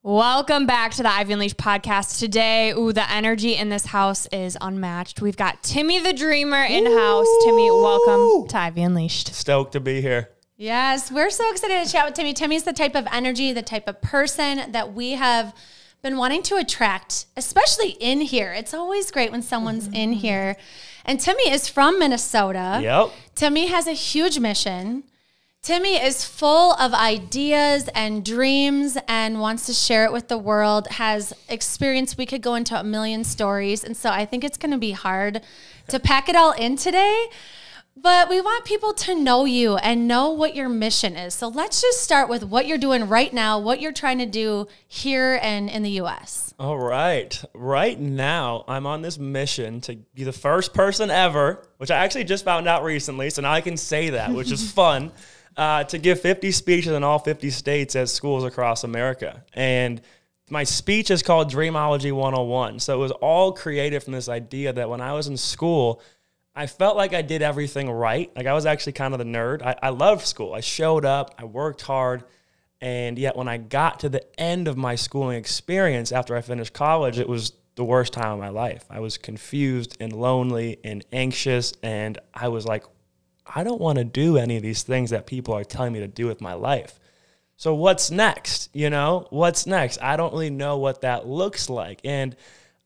Welcome back to the Ivy Unleashed podcast. Today, the energy in this house is unmatched. We've got Timmy the Dreamer in-house. Timmy, welcome to Ivy Unleashed. Stoked to be here. Yes, we're so excited to chat with Timmy. Timmy's the type of energy, the type of person that we have been wanting to attract, especially in here. It's always great when someone's in here. And Timmy is from Minnesota. Yep. Timmy has a huge mission. Timmy is full of ideas and dreams and wants to share it with the world, has experience. We could go into a million stories. And so I think it's going to be hard to pack it all in today. But we want people to know you and know what your mission is. So let's just start with what you're doing right now, what you're trying to do here and in the U.S. All right. Right now, I'm on this mission to be the first person ever, which I actually just found out recently, so now I can say that, which is fun, to give 50 speeches in all 50 states at schools across America. And my speech is called Dreamology 101. So it was all created from this idea that when I was in school, I felt like I did everything right. Like I was actually kind of the nerd. I loved school. I showed up, I worked hard, and yet when I got to the end of my schooling experience after I finished college, it was the worst time of my life. I was confused and lonely and anxious, and I was like, I don't want to do any of these things that people are telling me to do with my life. So what's next? What's next? I don't really know what that looks like. And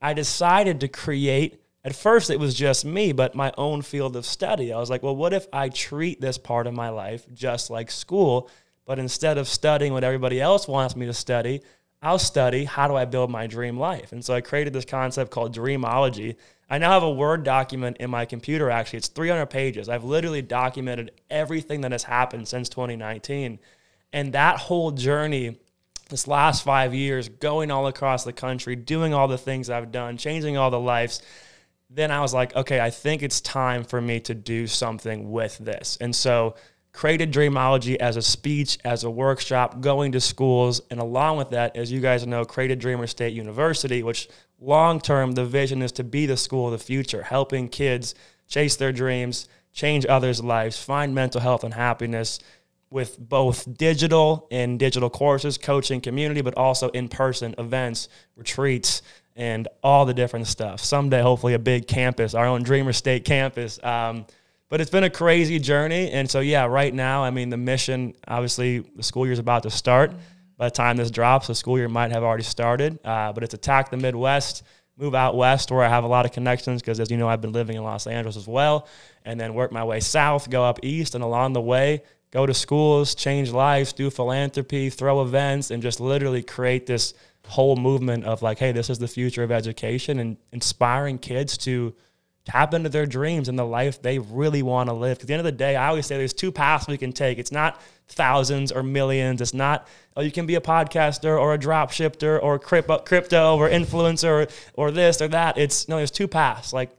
I decided to create, at first it was just me, but my own field of study. I was like, well, what if I treat this part of my life just like school, but instead of studying what everybody else wants me to study, I'll study how do I build my dream life. And so I created this concept called Dreamology. I now have a Word document in my computer, actually. It's 300 pages. I've literally documented everything that has happened since 2019. And that whole journey, this last 5 years, going all across the country, doing all the things I've done, changing all the lives, then I was like, okay, I think it's time for me to do something with this. And so created Dreamology as a speech, as a workshop, going to schools, and along with that, as you guys know, created Dreamer State University, which long-term, the vision is to be the school of the future, helping kids chase their dreams, change others' lives, find mental health and happiness with both digital and digital courses, coaching, community, but also in-person events, retreats, and all the different stuff. Someday, hopefully, a big campus, our own Dreamer State campus. But it's been a crazy journey. And so, yeah, right now, I mean, the mission, obviously, the school year is about to start. By the time this drops, the school year might have already started. But it's attack the Midwest, move out west where I have a lot of connections because, as you know, I've been living in Los Angeles as well, and then work my way south, go up east, and along the way, go to schools, change lives, do philanthropy, throw events, and just literally create this whole movement of like, hey, this is the future of education and inspiring kids to tap into their dreams and the life they really want to live. Because at the end of the day, I always say there's two paths we can take. It's not thousands or millions. It's not, oh, you can be a podcaster or a drop shifter or crypto or influencer or this or that. It's, no, there's two paths. Like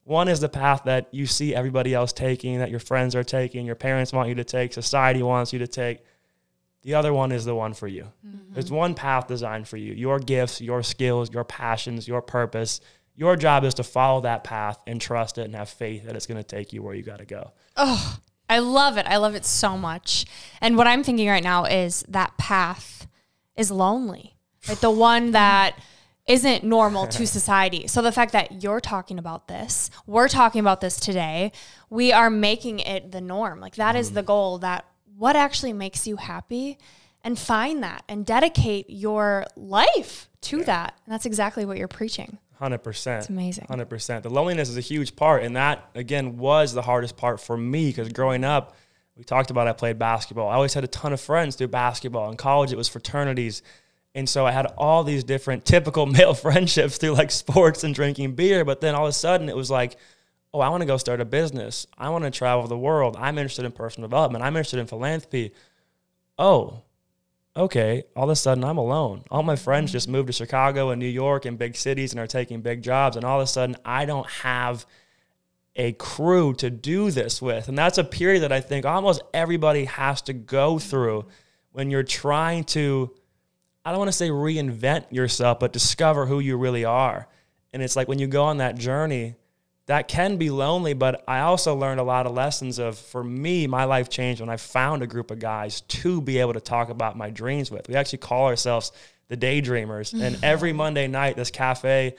one is the path that you see everybody else taking, that your friends are taking, your parents want you to take, society wants you to take. The other one is the one for you. Mm-hmm. There's one path designed for you. Your gifts, your skills, your passions, your purpose. Your job is to follow that path and trust it and have faith that it's going to take you where you got to go. Oh, I love it. I love it so much. And what I'm thinking right now is that path is lonely, right? The one that isn't normal to society. So the fact that you're talking about this, we're talking about this today, we are making it the norm. Like that is the goal, that what actually makes you happy, and find that and dedicate your life to that. And that's exactly what you're preaching. 100%. It's amazing. 100%. The loneliness is a huge part, and that, again, was the hardest part for me because growing up, we talked about I played basketball. I always had a ton of friends through basketball. In college, it was fraternities, and so I had all these different typical male friendships through, like, sports and drinking beer, but then all of a sudden it was like, oh, I want to go start a business. I want to travel the world. I'm interested in personal development. I'm interested in philanthropy. Oh, okay, all of a sudden I'm alone. All my friends just moved to Chicago and New York and big cities and are taking big jobs. And all of a sudden I don't have a crew to do this with. And that's a period that I think almost everybody has to go through when you're trying to, I don't want to say reinvent yourself, but discover who you really are. And it's like when you go on that journey, that can be lonely, but I also learned a lot of lessons of, for me, my life changed when I found a group of guys to be able to talk about my dreams with. We actually call ourselves the Daydreamers. And every Monday night, this cafe,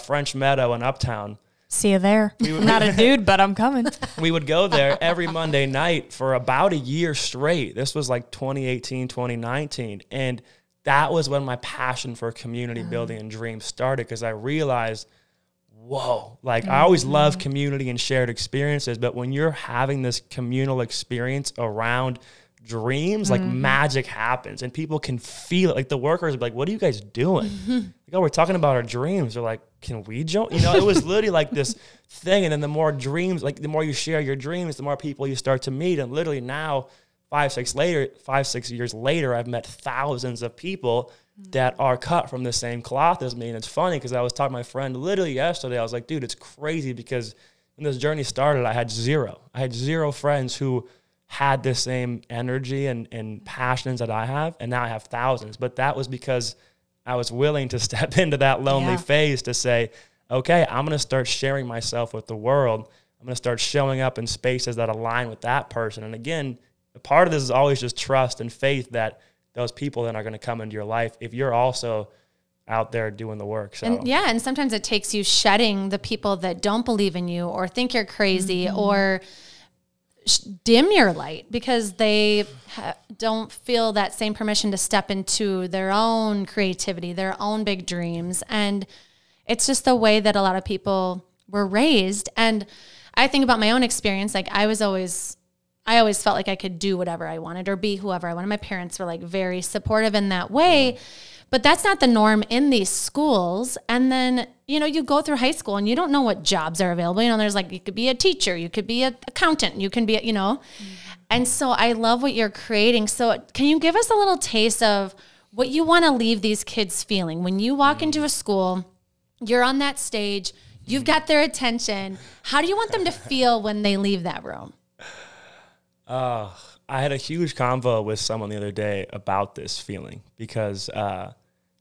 French Meadow in Uptown. See you there. I'm not a dude, but I'm coming. We would go there every Monday night for about a year straight. This was like 2018, 2019. And that was when my passion for community building and dreams started, because I realized, whoa, like I always love community and shared experiences, but when you're having this communal experience around dreams, like magic happens and people can feel it. Like the workers are like, what are you guys doing? Like, oh, we're talking about our dreams. They're like, can we join? You know, it was literally like this thing. And then the more dreams, like the more you share your dreams, the more people you start to meet. And literally now, 5-6 years later, I've met thousands of people that are cut from the same cloth as me. And it's funny because I was talking to my friend literally yesterday. I was like, dude, it's crazy because when this journey started, I had zero friends who had the same energy and passions that I have. And now I have thousands. But that was because I was willing to step into that lonely phase to say, okay, I'm going to start sharing myself with the world. I'm going to start showing up in spaces that align with that person. And again, a part of this is always just trust and faith that those people then are going to come into your life if you're also out there doing the work. So and sometimes it takes you shedding the people that don't believe in you or think you're crazy or dim your light because they don't feel that same permission to step into their own creativity, their own big dreams. And it's just the way that a lot of people were raised. And I think about my own experience. Like I always felt like I could do whatever I wanted or be whoever I wanted. My parents were like very supportive in that way, but that's not the norm in these schools. And then, you know, you go through high school and you don't know what jobs are available. You know, there's like, you could be a teacher, you could be an accountant, you can be, you know, and so I love what you're creating. So can you give us a little taste of what you want to leave these kids feeling when you walk into a school, you're on that stage, you've got their attention. How do you want them to feel when they leave that room? I had a huge convo with someone the other day about this feeling because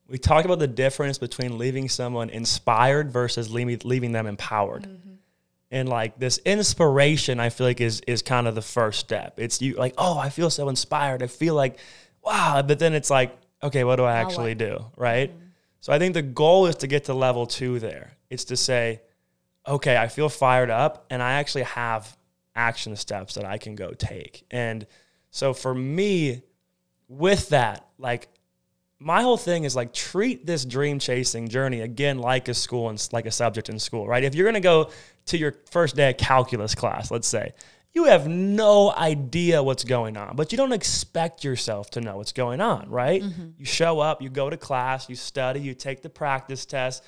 we talked about the difference between leaving someone inspired versus leaving them empowered. And like this inspiration, I feel like is kind of the first step. It's you like, oh, I feel so inspired. I feel like, wow. But then it's like, okay, what do I actually do? Right. So I think the goal is to get to level 2 there. It's to say, okay, I feel fired up and I actually have action steps that I can go take. And so for me, with that, like my whole thing is like treat this dream chasing journey again like a school and like a subject in school, right? If you're going to go to your first day of calculus class, let's say, you have no idea what's going on, but you don't expect yourself to know what's going on, right? You show up, you go to class, you study, you take the practice test,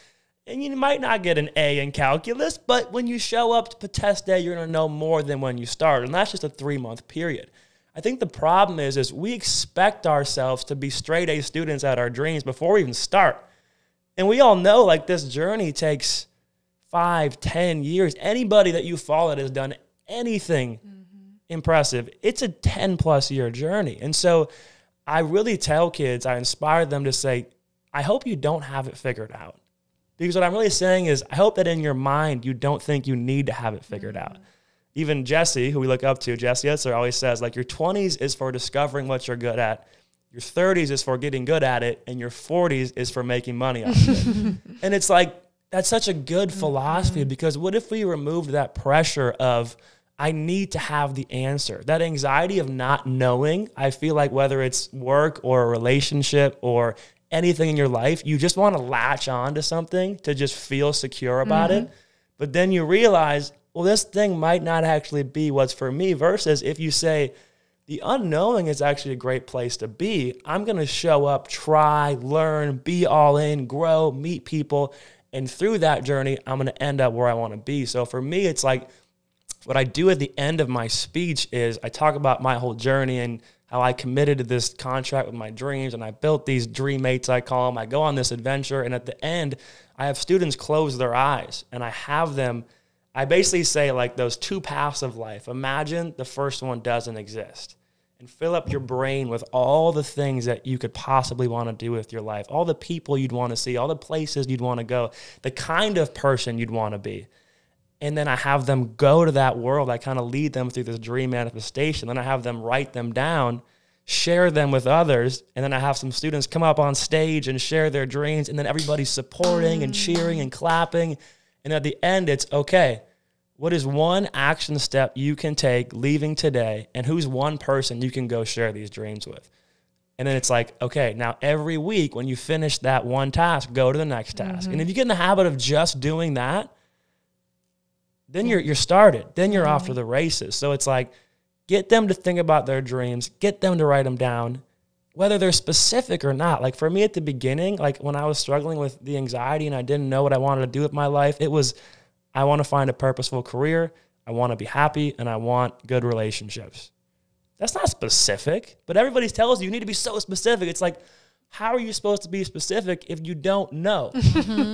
and you might not get an A in calculus, but when you show up to test day, you're going to know more than when you start. And that's just a 3-month period. I think the problem is we expect ourselves to be straight A students at our dreams before we even start. And we all know like this journey takes 5, 10 years. Anybody that you follow that has done anything impressive, it's a 10+ year journey. And so I really tell kids, I inspire them to say, I hope you don't have it figured out. Because what I'm really saying is I hope that in your mind, you don't think you need to have it figured out. Even Jesse, who we look up to, Jesse Itzler always says, like, your 20s is for discovering what you're good at. Your 30s is for getting good at it. And your 40s is for making money off of it. And it's like, that's such a good philosophy because what if we removed that pressure of, I need to have the answer. That anxiety of not knowing, I feel like whether it's work or a relationship or anything in your life, you just want to latch on to something to just feel secure about it. But then you realize, well, this thing might not actually be what's for me versus if you say, the unknowing is actually a great place to be. I'm going to show up, try, learn, be all in, grow, meet people. And through that journey, I'm going to end up where I want to be. So for me, it's like what I do at the end of my speech is I talk about my whole journey and how I committed to this contract with my dreams and I built these dream mates, I call them. I go on this adventure and at the end, I have students close their eyes and I have them, I basically say like those 2 paths of life. Imagine the first one doesn't exist and fill up your brain with all the things that you could possibly want to do with your life, all the people you'd want to see, all the places you'd want to go, the kind of person you'd want to be. And then I have them go to that world. I kind of lead them through this dream manifestation. Then I have them write them down, share them with others. And then I have some students come up on stage and share their dreams. And then everybody's supporting and cheering and clapping. And at the end, it's okay. What is one action step you can take leaving today? And who's one person you can go share these dreams with? And then it's like, okay, now every week when you finish that one task, go to the next task. And if you get in the habit of just doing that, then you're started. Then you're off to the races. So it's like, get them to think about their dreams, get them to write them down, whether they're specific or not. Like for me at the beginning, like when I was struggling with the anxiety and I didn't know what I wanted to do with my life, it was, I want to find a purposeful career, I want to be happy, and I want good relationships. That's not specific, but everybody tells you need to be so specific. It's like, how are you supposed to be specific if you don't know,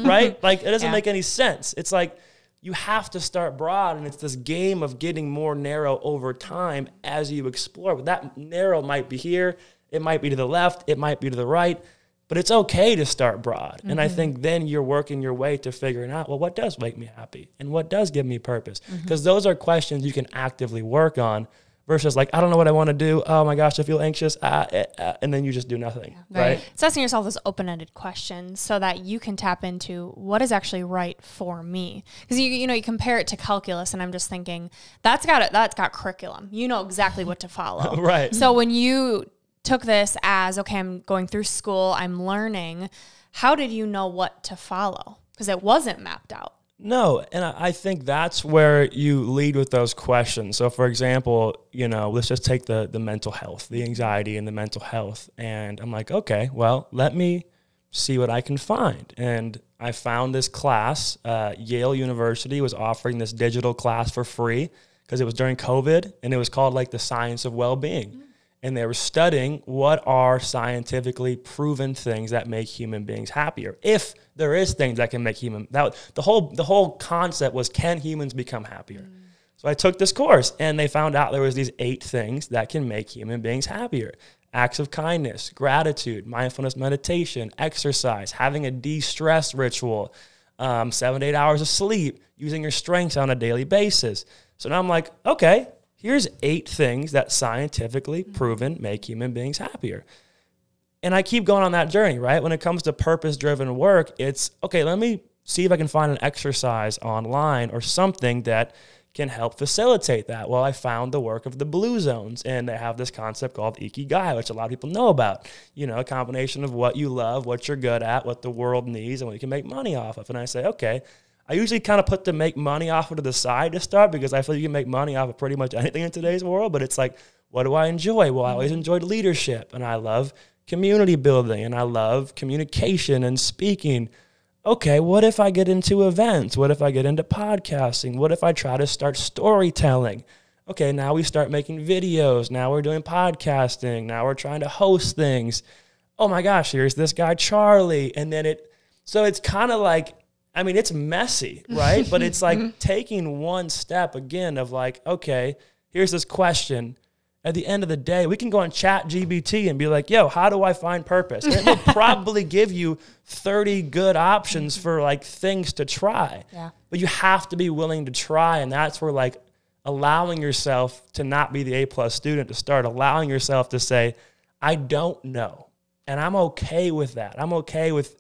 right? Like it doesn't make any sense. It's like you have to start broad, and it's this game of getting more narrow over time as you explore. But that narrow might be here, it might be to the left, it might be to the right, but it's okay to start broad. And I think then you're working your way to figuring out, well, what does make me happy? And what does give me purpose? Because those are questions you can actively work on versus like, I don't know what I want to do. Oh my gosh, I feel anxious. And then you just do nothing, right? It's asking yourself those open-ended questions so that you can tap into what is actually right for me. Because you compare it to calculus, and I'm just thinking that's got curriculum. You know exactly what to follow. Right. So when you took this as, okay, I'm going through school, I'm learning, how did you know what to follow? Because it wasn't mapped out. No, and I think that's where you lead with those questions. So, for example, let's just take the mental health, the anxiety and the mental health. And I'm like, okay, well, let me see what I can find. And I found this class. Yale University was offering this digital class for free because it was during COVID, and it was called like the Science of Well-Being. And they were studying what are scientifically proven things that make human beings happier. If there is things that can make the whole concept was, can humans become happier? So I took this course, and they found out there was these 8 things that can make human beings happier. Acts of kindness, gratitude, mindfulness meditation, exercise, having a de-stress ritual, 7 to 8 hours of sleep, using your strengths on a daily basis. So now I'm like, okay, here's 8 things that scientifically proven make human beings happier. And I keep going on that journey, right? When it comes to purpose-driven work, it's, okay, let me see if I can find an exercise online or something that can help facilitate that. Well, I found the work of the Blue Zones, and they have this concept called Ikigai, which a lot of people know about. A combination of what you love, what you're good at, what the world needs, and what you can make money off of. And I say, okay, I usually kind of put the make money off to the side to start, because I feel you can make money off of pretty much anything in today's world. But it's like, what do I enjoy? Well, I always enjoyed leadership, and I love community building, and I love communication and speaking. Okay, what if I get into events? What if I get into podcasting? What if I try to start storytelling? Okay, now we start making videos. Now we're doing podcasting. Now we're trying to host things. Oh my gosh, here's this guy, Charlie. And then so it's kind of like, it's messy, right? But it's like taking one step again of like, okay, here's this question. At the end of the day, we can go on ChatGPT and be like, yo, how do I find purpose? And it will probably give you 30 good options for like things to try. Yeah. But you have to be willing to try. And that's where like allowing yourself to not be the A+ student, to start allowing yourself to say, I don't know. And I'm okay with that. I'm okay with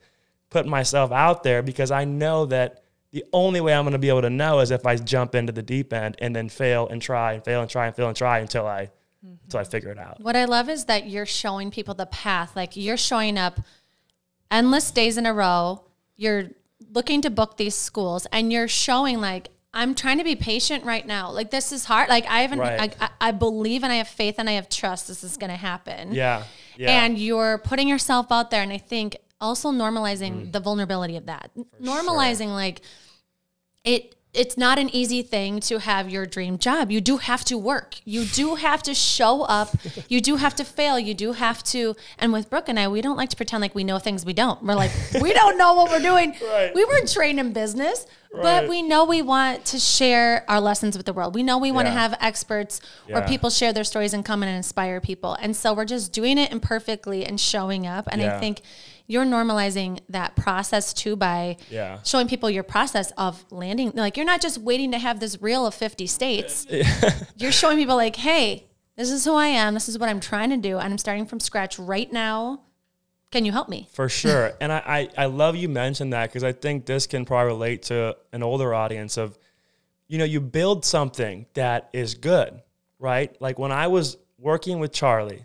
putting myself out there, because I know that the only way I'm going to be able to know is if I jump into the deep end and then fail and try and fail and try and fail and try until I figure it out. What I love is that you're showing people the path. Like, you're showing up endless days in a row. You're looking to book these schools, and you're showing like, I'm trying to be patient right now. Like, this is hard. Like, I believe, and I have faith, and I have trust this is going to happen. Yeah. And you're putting yourself out there. And I think also normalizing the vulnerability of that. Normalizing like it's not an easy thing to have your dream job. You do have to work. You do have to show up. You do have to fail. You do have to. And with Brooke and I, we don't like to pretend like we know things we don't. We're like, we don't know what we're doing. Right. We weren't trained in business, but we know we want to share our lessons with the world. We know we want to have experts or people share their stories and come in and inspire people. And so we're just doing it imperfectly and showing up. And I think you're normalizing that process too by showing people your process of landing. Like, you're not just waiting to have this reel of 50 states. You're showing people like, hey, This is who I am. This is what I'm trying to do. And I'm starting from scratch right now. Can you help me? For sure. And I love you mentioned that, because I think this can probably relate to an older audience of, you build something that is good, right? Like when I was working with Charlie,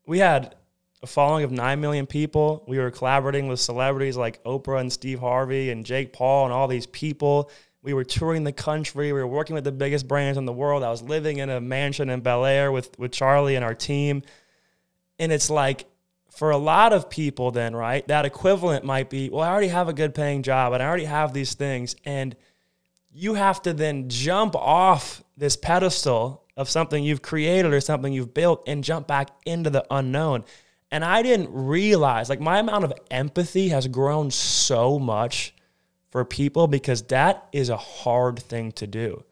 we had a following of 9 million people. We were collaborating with celebrities like Oprah and Steve Harvey and Jake Paul and all these people. We were touring the country. We were working with the biggest brands in the world. I was living in a mansion in Bel Air with Charlie and our team. And it's like, for a lot of people then, right, that equivalent might be, well, I already have a good paying job and I already have these things. And you have to then jump off this pedestal of something you've created or something you've built and jump back into the unknown. And I didn't realize, like, my amount of empathy has grown so much for people, because that is a hard thing to do.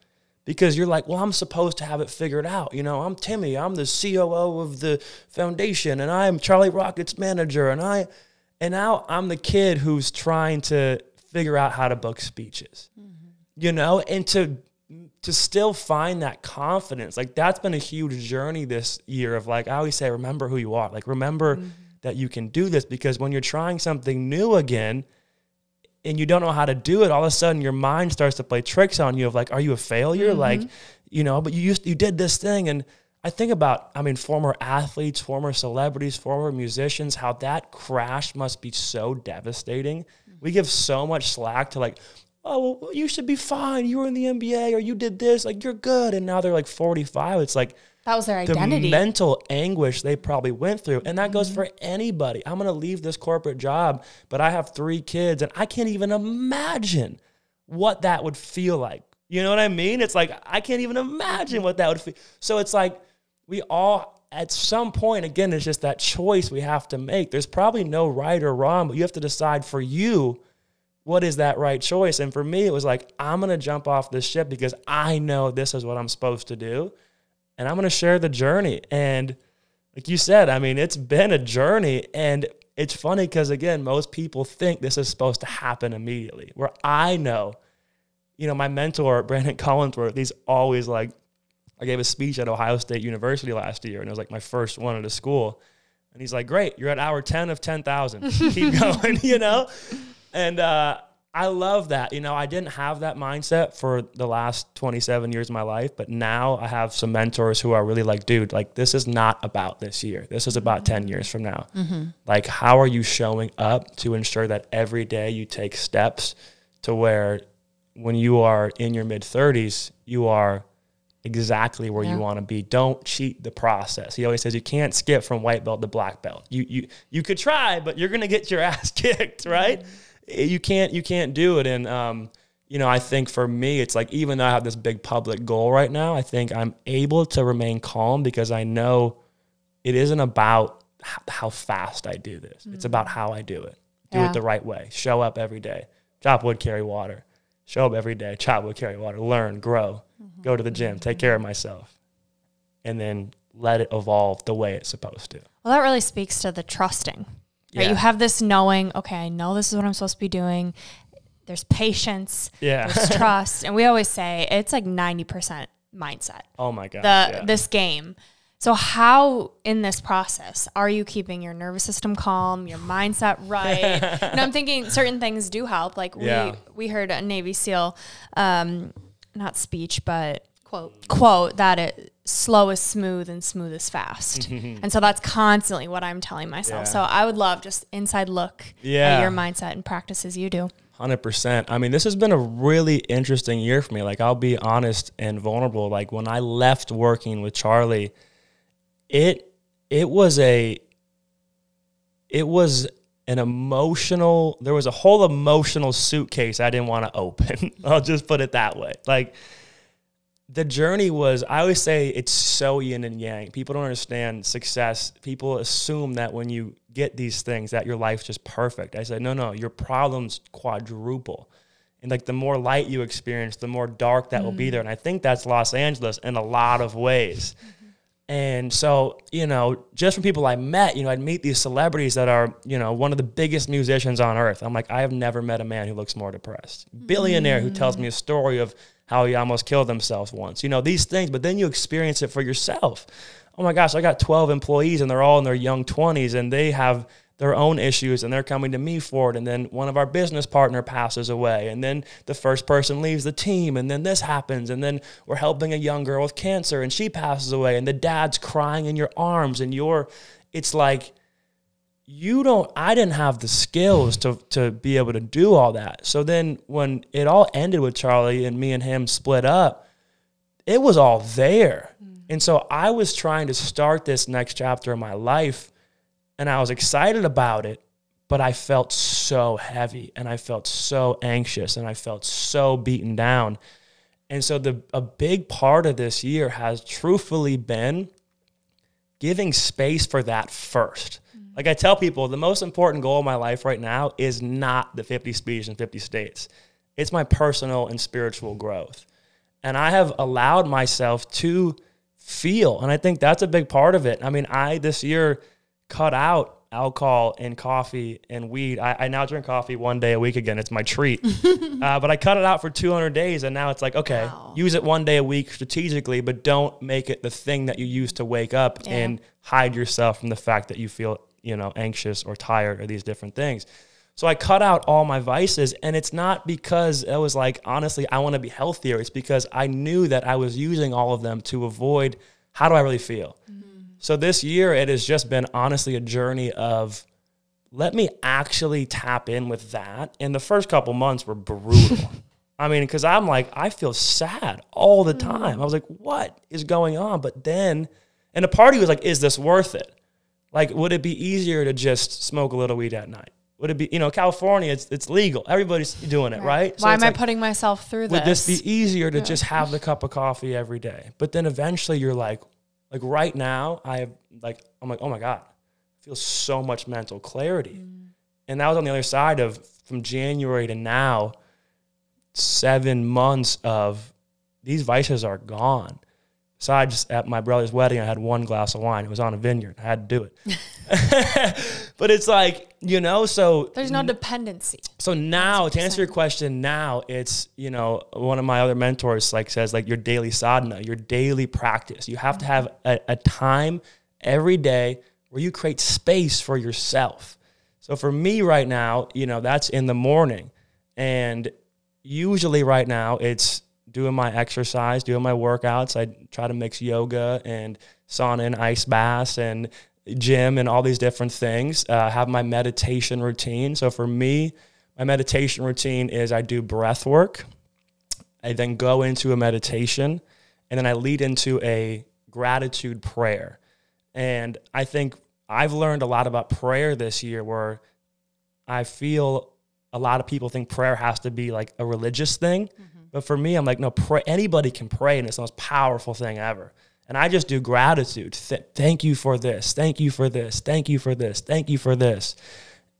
Because you're like, well, I'm supposed to have it figured out. I'm Timmy. I'm the COO of the foundation, and I'm Charlie Rocket's manager. And now I'm the kid who's trying to figure out how to book speeches, and to still find that confidence. Like, that's been a huge journey this year of, like, I always say, remember who you are. Like, remember that you can do this, because when you're trying something new again and you don't know how to do it, all of a sudden your mind starts to play tricks on you of, like, are you a failure? Like, but you did this thing. And I think about, former athletes, former celebrities, former musicians, how that crash must be so devastating. We give so much slack to, like, oh, well, you should be fine. You were in the NBA, or you did this, like, you're good. And now they're like 45. It's like, that was their identity. The mental anguish they probably went through. And that goes for anybody. I'm going to leave this corporate job, but I have 3 kids, and I can't even imagine what that would feel like. You know what I mean? It's like, I can't even imagine what that would feel. So it's like, we all, at some point, again, it's just that choice we have to make. There's probably no right or wrong, but you have to decide for you, what is that right choice? And for me, it was like, I'm going to jump off this ship because I know this is what I'm supposed to do. And I'm going to share the journey. And like you said, it's been a journey. And it's funny because, again, most people think this is supposed to happen immediately. Where I know, my mentor, Brandon Collinsworth, he's always like, I gave a speech at Ohio State University last year, and it was like my first one at a school. And he's like, great, you're at hour 10 of 10,000. Keep going, And I love that. I didn't have that mindset for the last 27 years of my life, but now I have some mentors who are really like, dude, like, this is not about this year. This is about 10 years from now. Like, how are you showing up to ensure that every day you take steps to where when you are in your mid-30s, you are exactly where you want to be. Don't cheat the process. He always says you can't skip from white belt to black belt. You could try, but you're going to get your ass kicked, right? You can't do it. And, I think for me, it's like, even though I have this big public goal right now, I think I'm able to remain calm because I know it isn't about how fast I do this. It's about how I do it. Do it the right way. Show up every day. Chop wood, carry water. Show up every day. Chop wood, carry water. Learn, grow. Go to the gym. Take care of myself. And then let it evolve the way it's supposed to. Well, that really speaks to the trusting. Right? You have this knowing, okay, I know this is what I'm supposed to be doing. There's patience. There's trust. And we always say it's like 90% mindset. Oh my gosh. This game. So how in this process are you keeping your nervous system calm, your mindset right? And I'm thinking certain things do help. Like we heard a Navy SEAL, not speech, but quote that it slow is smooth and smooth is fast. And so that's constantly what I'm telling myself. So I would love just inside look at your mindset and practices you do. 100%. This has been a really interesting year for me. Like, I'll be honest and vulnerable. Like, when I left working with Charlie, it was an emotional, there was a whole emotional suitcase I didn't want to open. I'll just put it that way. Like, the journey was, I always say it's so yin and yang. People don't understand success. People assume that when you get these things that your life's just perfect. I said, no, your problems quadruple. And like, the more light you experience, the more dark that will be there. And I think that's Los Angeles in a lot of ways. And so, you know, just from people I met, you know, I'd meet these celebrities that are, you know, one of the biggest musicians on earth. I'm like, I have never met a man who looks more depressed. Billionaire who tells me a story of how he almost killed himself once. You know, these things, but then you experience it for yourself. Oh my gosh, I got 12 employees and they're all in their young 20s and they have their own issues and they're coming to me for it. And then one of our business partner passes away. And then the first person leaves the team. And then this happens. And then we're helping a young girl with cancer and she passes away. And the dad's crying in your arms and it's like, I didn't have the skills to be able to do all that. So then when it all ended with Charlie and me and him split up, it was all there. And so I was trying to start this next chapter of my life and I was excited about it, but I felt so heavy and I felt so anxious and I felt so beaten down. And so a big part of this year has truthfully been giving space for that first. Like I tell people, the most important goal of my life right now is not the 50 speeches in 50 states. It's my personal and spiritual growth. And I have allowed myself to feel, and I think that's a big part of it. I mean, this year cut out alcohol and coffee and weed. I now drink coffee 1 day a week again. It's my treat. But I cut it out for 200 days, and now it's like, okay, use it 1 day a week strategically, but don't make it the thing that you use to wake up and hide yourself from the fact that you feel, you know, anxious or tired or these different things. So I cut out all my vices, and it's not because it was like, honestly, I want to be healthier. It's because I knew that I was using all of them to avoid how do I really feel. So this year, it has just been honestly a journey of let me actually tap in with that. And the first couple months were brutal. I mean, because I'm like, I feel sad all the time. I was like, what is going on? But then, and the party was like, is this worth it? Like, would it be easier to just smoke a little weed at night? Would it be, you know, California, it's legal. Everybody's doing it, right? So why am I putting myself through this? Would this be easier to just have the cup of coffee every day? But then eventually you're like right now, I'm like, oh my God, I feel so much mental clarity. And that was on the other side of from January to now, 7 months of these vices are gone. Besides, at my brother's wedding, I had 1 glass of wine. It was on a vineyard. I had to do it. But it's like, you know, so... There's no dependency. So now, to answer your question, now it's, you know, one of my other mentors like says, like, your daily sadhana, your daily practice. You have to have a time every day where you create space for yourself. So for me right now, you know, that's in the morning. And usually right now, it's doing my exercise, doing my workouts. I try to mix yoga and sauna and ice baths and gym and all these different things. Have my meditation routine. So for me, my meditation routine is I do breath work. I then go into a meditation, and then I lead into a gratitude prayer. And I think I've learned a lot about prayer this year, where I feel a lot of people think prayer has to be like a religious thing. But for me, I'm like, no, anybody can pray, and it's the most powerful thing ever. And I just do gratitude. Thank you for this. Thank you for this. Thank you for this. Thank you for this.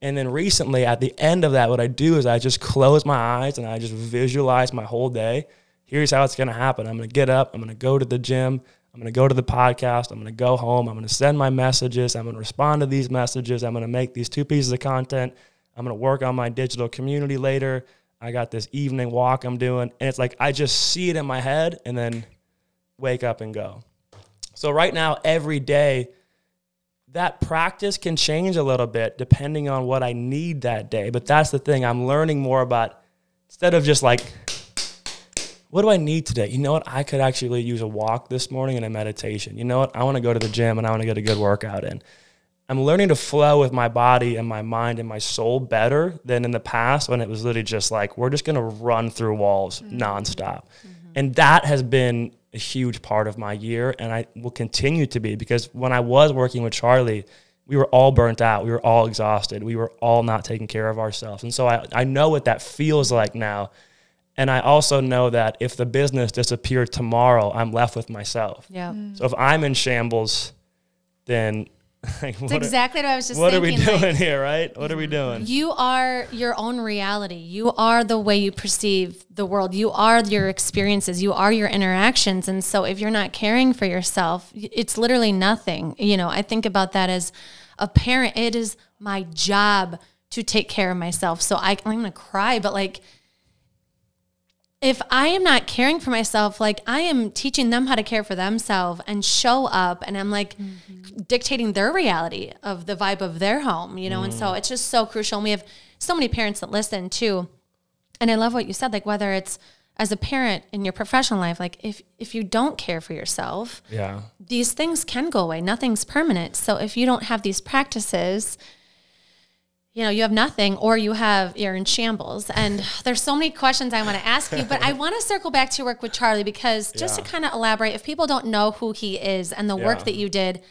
And then recently, at the end of that, what I do is I just close my eyes and I just visualize my whole day. Here's how it's going to happen. I'm going to get up. I'm going to go to the gym. I'm going to go to the podcast. I'm going to go home. I'm going to send my messages. I'm going to respond to these messages. I'm going to make these 2 pieces of content. I'm going to work on my digital community later. I got this evening walk I'm doing. And it's like I just see it in my head and then wake up and go. So right now, every day, that practice can change a little bit depending on what I need that day. But that's the thing. I'm learning more about, instead of just like, what do I need today? You know what? I could actually use a walk this morning and a meditation. You know what? I want to go to the gym and I want to get a good workout in. I'm learning to flow with my body and my mind and my soul better than in the past, when it was literally just like, we're just going to run through walls nonstop. And that has been a huge part of my year, and I will continue to be, because when I was working with Charlie, we were all burnt out. We were all exhausted. We were all not taking care of ourselves. And so I know what that feels like now. And I also know that if the business disappeared tomorrow, I'm left with myself. Yeah. So if I'm in shambles, then Like, That's exactly what I was just what thinking. What are we doing here, right? What are we doing? You are your own reality. You are the way you perceive the world. You are your experiences. You are your interactions. And so if you're not caring for yourself, it's literally nothing. You know, I think about that as a parent. It is my job to take care of myself. So I'm going to cry, but like, if I am not caring for myself, like I am teaching them how to care for themselves and show up, and I'm like dictating their reality of the vibe of their home, you know? And so it's just so crucial. And we have so many parents that listen too. And I love what you said, like whether it's as a parent in your professional life, like if you don't care for yourself, these things can go away. Nothing's permanent. So if you don't have these practices, you know, you have nothing, or you're in shambles. And there's so many questions I want to ask you, but I want to circle back to your work with Charlie, because just to kind of elaborate, if people don't know who he is and the work that you did,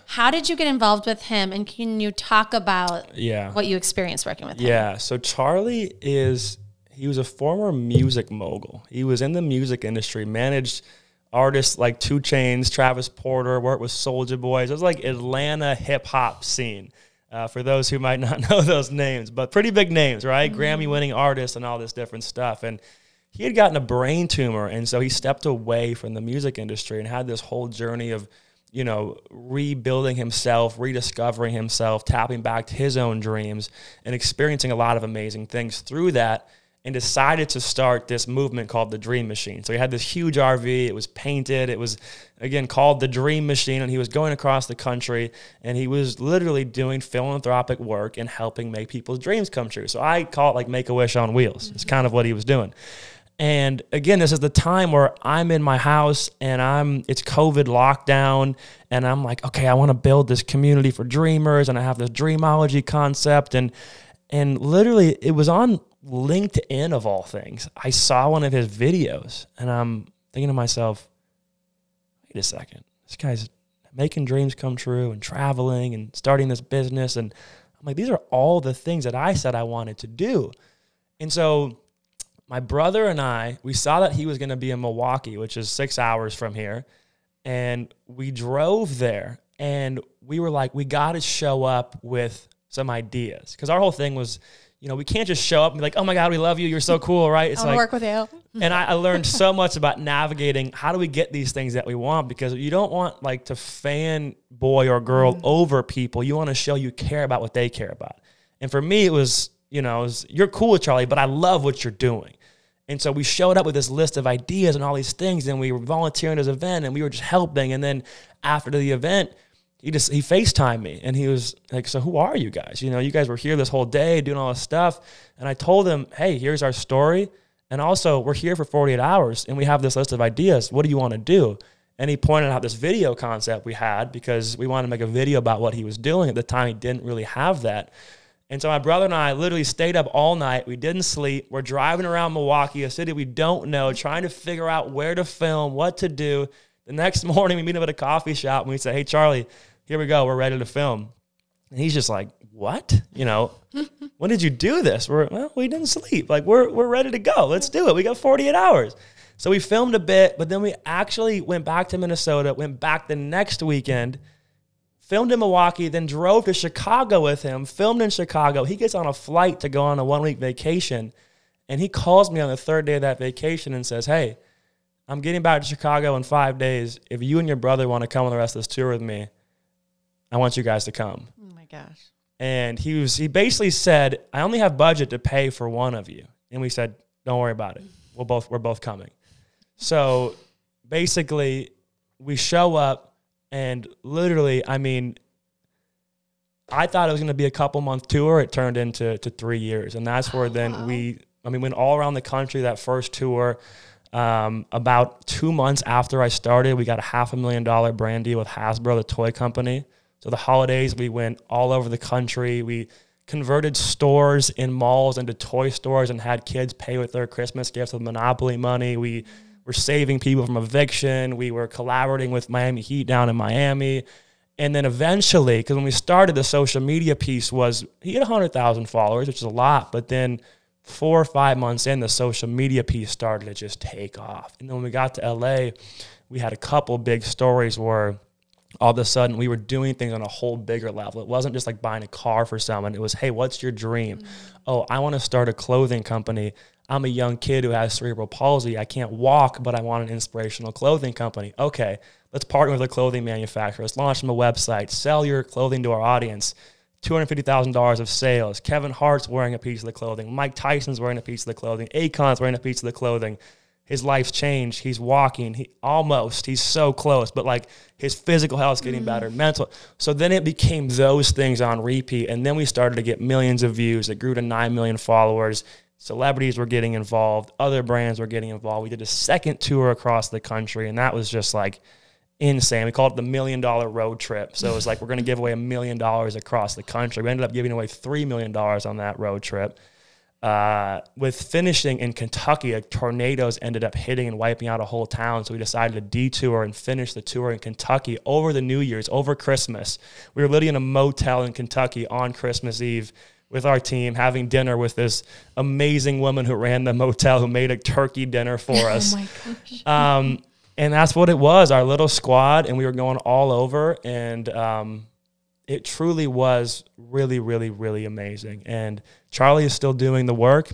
how did you get involved with him? And can you talk about what you experienced working with him? Yeah. So Charlie he was a former music mogul. He was in the music industry, managed artists like 2 Chainz, Travis Porter, worked with Soulja Boys. It was like Atlanta hip hop scene. For those who might not know those names, but pretty big names, right? Grammy-winning artists and all this different stuff. And he had gotten a brain tumor, and so he stepped away from the music industry and had this whole journey of, you know, rebuilding himself, rediscovering himself, tapping back to his own dreams, and experiencing a lot of amazing things through that, and decided to start this movement called the Dream Machine. So he had this huge RV. It was painted. It was, again, called the Dream Machine, and he was going across the country, and he was literally doing philanthropic work and helping make people's dreams come true. So I call it like Make-A-Wish on wheels. It's kind of what he was doing. And again, this is the time where I'm in my house and it's COVID lockdown, and I'm like, okay, I want to build this community for dreamers, and I have this dreamology concept, and literally it was on LinkedIn of all things. I saw one of his videos, and I'm thinking to myself, wait a second, this guy's making dreams come true and traveling and starting this business. And I'm like, these are all the things that I said I wanted to do. And so my brother and I, we saw that he was going to be in Milwaukee, which is 6 hours from here. And we drove there, and we were like, we got to show up with some ideas. Because our whole thing was, you know, we can't just show up and be like, oh my God, we love you, you're so cool, right? It's I want to work with you. And I learned so much about navigating how do we get these things that we want, because you don't want like to fan boy or girl over people. You want to show you care about what they care about. And for me, it was, you know, you're cool with Charlie, but I love what you're doing. And so we showed up with this list of ideas and all these things, and we were volunteering at his event, and we were just helping. And then after the event, he FaceTimed me, and he was like, so who are you guys? You know, you guys were here this whole day doing all this stuff. And I told him, hey, here's our story. And also, we're here for 48 hours, and we have this list of ideas. What do you want to do? And he pointed out this video concept we had, because we wanted to make a video about what he was doing. At the time, he didn't really have that. And so my brother and I literally stayed up all night. We didn't sleep. We're driving around Milwaukee, a city we don't know, trying to figure out where to film, what to do. The next morning, we meet up at a coffee shop, and we say, hey, Charlie, here we go. We're ready to film. And he's just like, what? You know, when did you do this? Well, we didn't sleep. Like, we're ready to go. Let's do it. We got 48 hours. So we filmed a bit, but then we actually went back to Minnesota, went back the next weekend, filmed in Milwaukee, then drove to Chicago with him, filmed in Chicago. He gets on a flight to go on a 1-week vacation, and he calls me on the 3rd day of that vacation and says, hey, I'm getting back to Chicago in 5 days. If you and your brother want to come on the rest of this tour with me, I want you guys to come. Oh my gosh. And he basically said, I only have budget to pay for one of you. And we said, don't worry about it. We're both coming. So basically we show up, and literally, I mean, I thought it was going to be a couple-month tour. It turned into 3 years. And that's where then we went all around the country that first tour. About 2 months after I started, we got a $500,000 brand deal with Hasbro, the toy company. So the holidays, we went all over the country. We converted stores in malls into toy stores and had kids pay with their Christmas gifts with Monopoly money. We were saving people from eviction. We were collaborating with Miami Heat down in Miami. And then eventually, because when we started, the social media piece was, he had 100,000 followers, which is a lot. But then 4 or 5 months in, the social media piece started to just take off. And then when we got to LA, we had a couple big stories where all of a sudden we were doing things on a whole bigger level. It wasn't just like buying a car for someone. It was, hey, what's your dream? Oh, I want to start a clothing company. I'm a young kid who has cerebral palsy. I can't walk, but I want an inspirational clothing company. Okay, let's partner with a clothing manufacturer. Let's launch them a website. Sell your clothing to our audience. $250,000 of sales. Kevin Hart's wearing a piece of the clothing. Mike Tyson's wearing a piece of the clothing. Akon's wearing a piece of the clothing. His life's changed. He's walking. He's so close, but like his physical health's getting better, mental. So then it became those things on repeat. And then we started to get millions of views. It grew to 9 million followers. Celebrities were getting involved. Other brands were getting involved. We did a second tour across the country, and that was just like insane. We called it the $1 Million Road Trip. So it was like, we're going to give away $1 million across the country. We ended up giving away $3 million on that road trip. With finishing in Kentucky, tornadoes ended up hitting and wiping out a whole town. So we decided to detour and finish the tour in Kentucky over the New Year's, over Christmas. We were literally in a motel in Kentucky on Christmas Eve with our team, having dinner with this amazing woman who ran the motel, who made a turkey dinner for us. Oh my gosh. And that's what it was, our little squad, and we were going all over, and it truly was really, really, really amazing. And Charlie is still doing the work.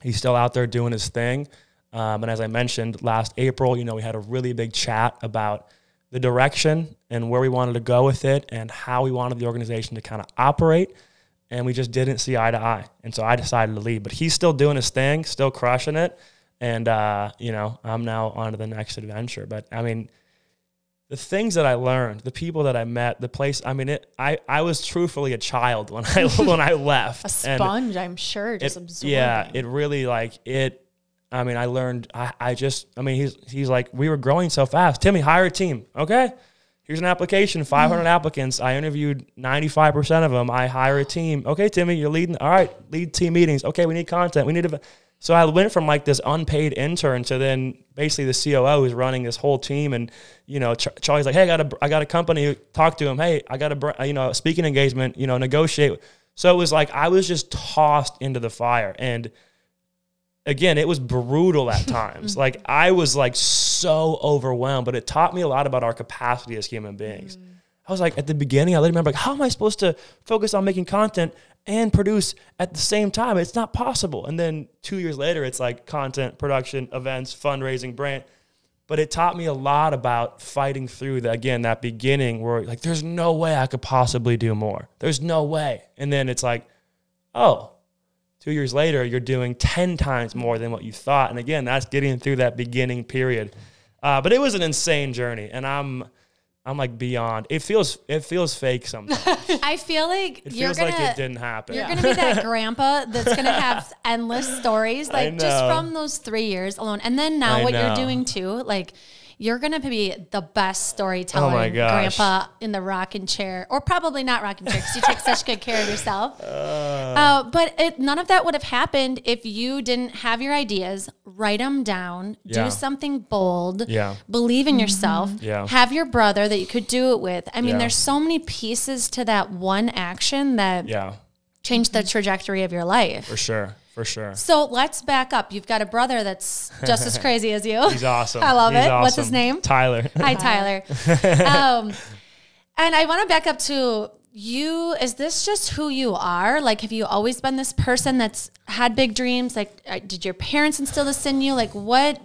He's still out there doing his thing. And as I mentioned, last April, we had a really big chat about the direction and where we wanted to go with it and how we wanted the organization to kind of operate. And we just didn't see eye to eye. And so I decided to leave. But he's still doing his thing, still crushing it. And, I'm now on to the next adventure. But, I mean, the things that I learned, the people that I met, the place, I was truthfully a child when I left. A sponge, I'm sure, just absorbing. Yeah, it really I learned, he's like, we were growing so fast. Timmy, hire a team. Okay, here's an application, 500 applicants. I interviewed 95% of them. I hire a team. Okay, Timmy, you're leading. All right, lead team meetings. Okay, we need content. We need to. So I went from like this unpaid intern to then basically the COO who's running this whole team. And, Charlie's like, hey, I got a company, talk to him. Hey, I got a, speaking engagement, negotiate. So it was like, I was just tossed into the fire. And again, it was brutal at times. Like I was like so overwhelmed, but it taught me a lot about our capacity as human beings. I was like, at the beginning, I remember like, how am I supposed to focus on making content and produce at the same time? It's not possible. And then 2 years later, it's like content, production, events, fundraising, brand. But it taught me a lot about fighting through that beginning where like, there's no way I could possibly do more. There's no way. And then it's like, oh, 2 years later, you're doing 10 times more than what you thought. And again, that's getting through that beginning period. But it was an insane journey. And I'm like beyond. It feels fake sometimes. I feel like it feels like it didn't happen. You're gonna be that grandpa that's gonna have endless stories, like just from those 3 years alone. And then now what you're doing too, like you're gonna be the best storyteller, grandpa in the rocking chair, or probably not rocking chair because you take such good care of yourself. But none of that would have happened if you didn't have your ideas, write them down, do something bold, believe in yourself, have your brother that you could do it with. I mean, there's so many pieces to that one action that changed the trajectory of your life. For sure. For sure. So let's back up. You've got a brother that's just as crazy as you. He's awesome. I love it. Awesome. What's his name? Tyler. Hi, Tyler. And I want to back up to you. Is this just who you are? Like, have you always been this person that's had big dreams? Like, did your parents instill this in you? Like, what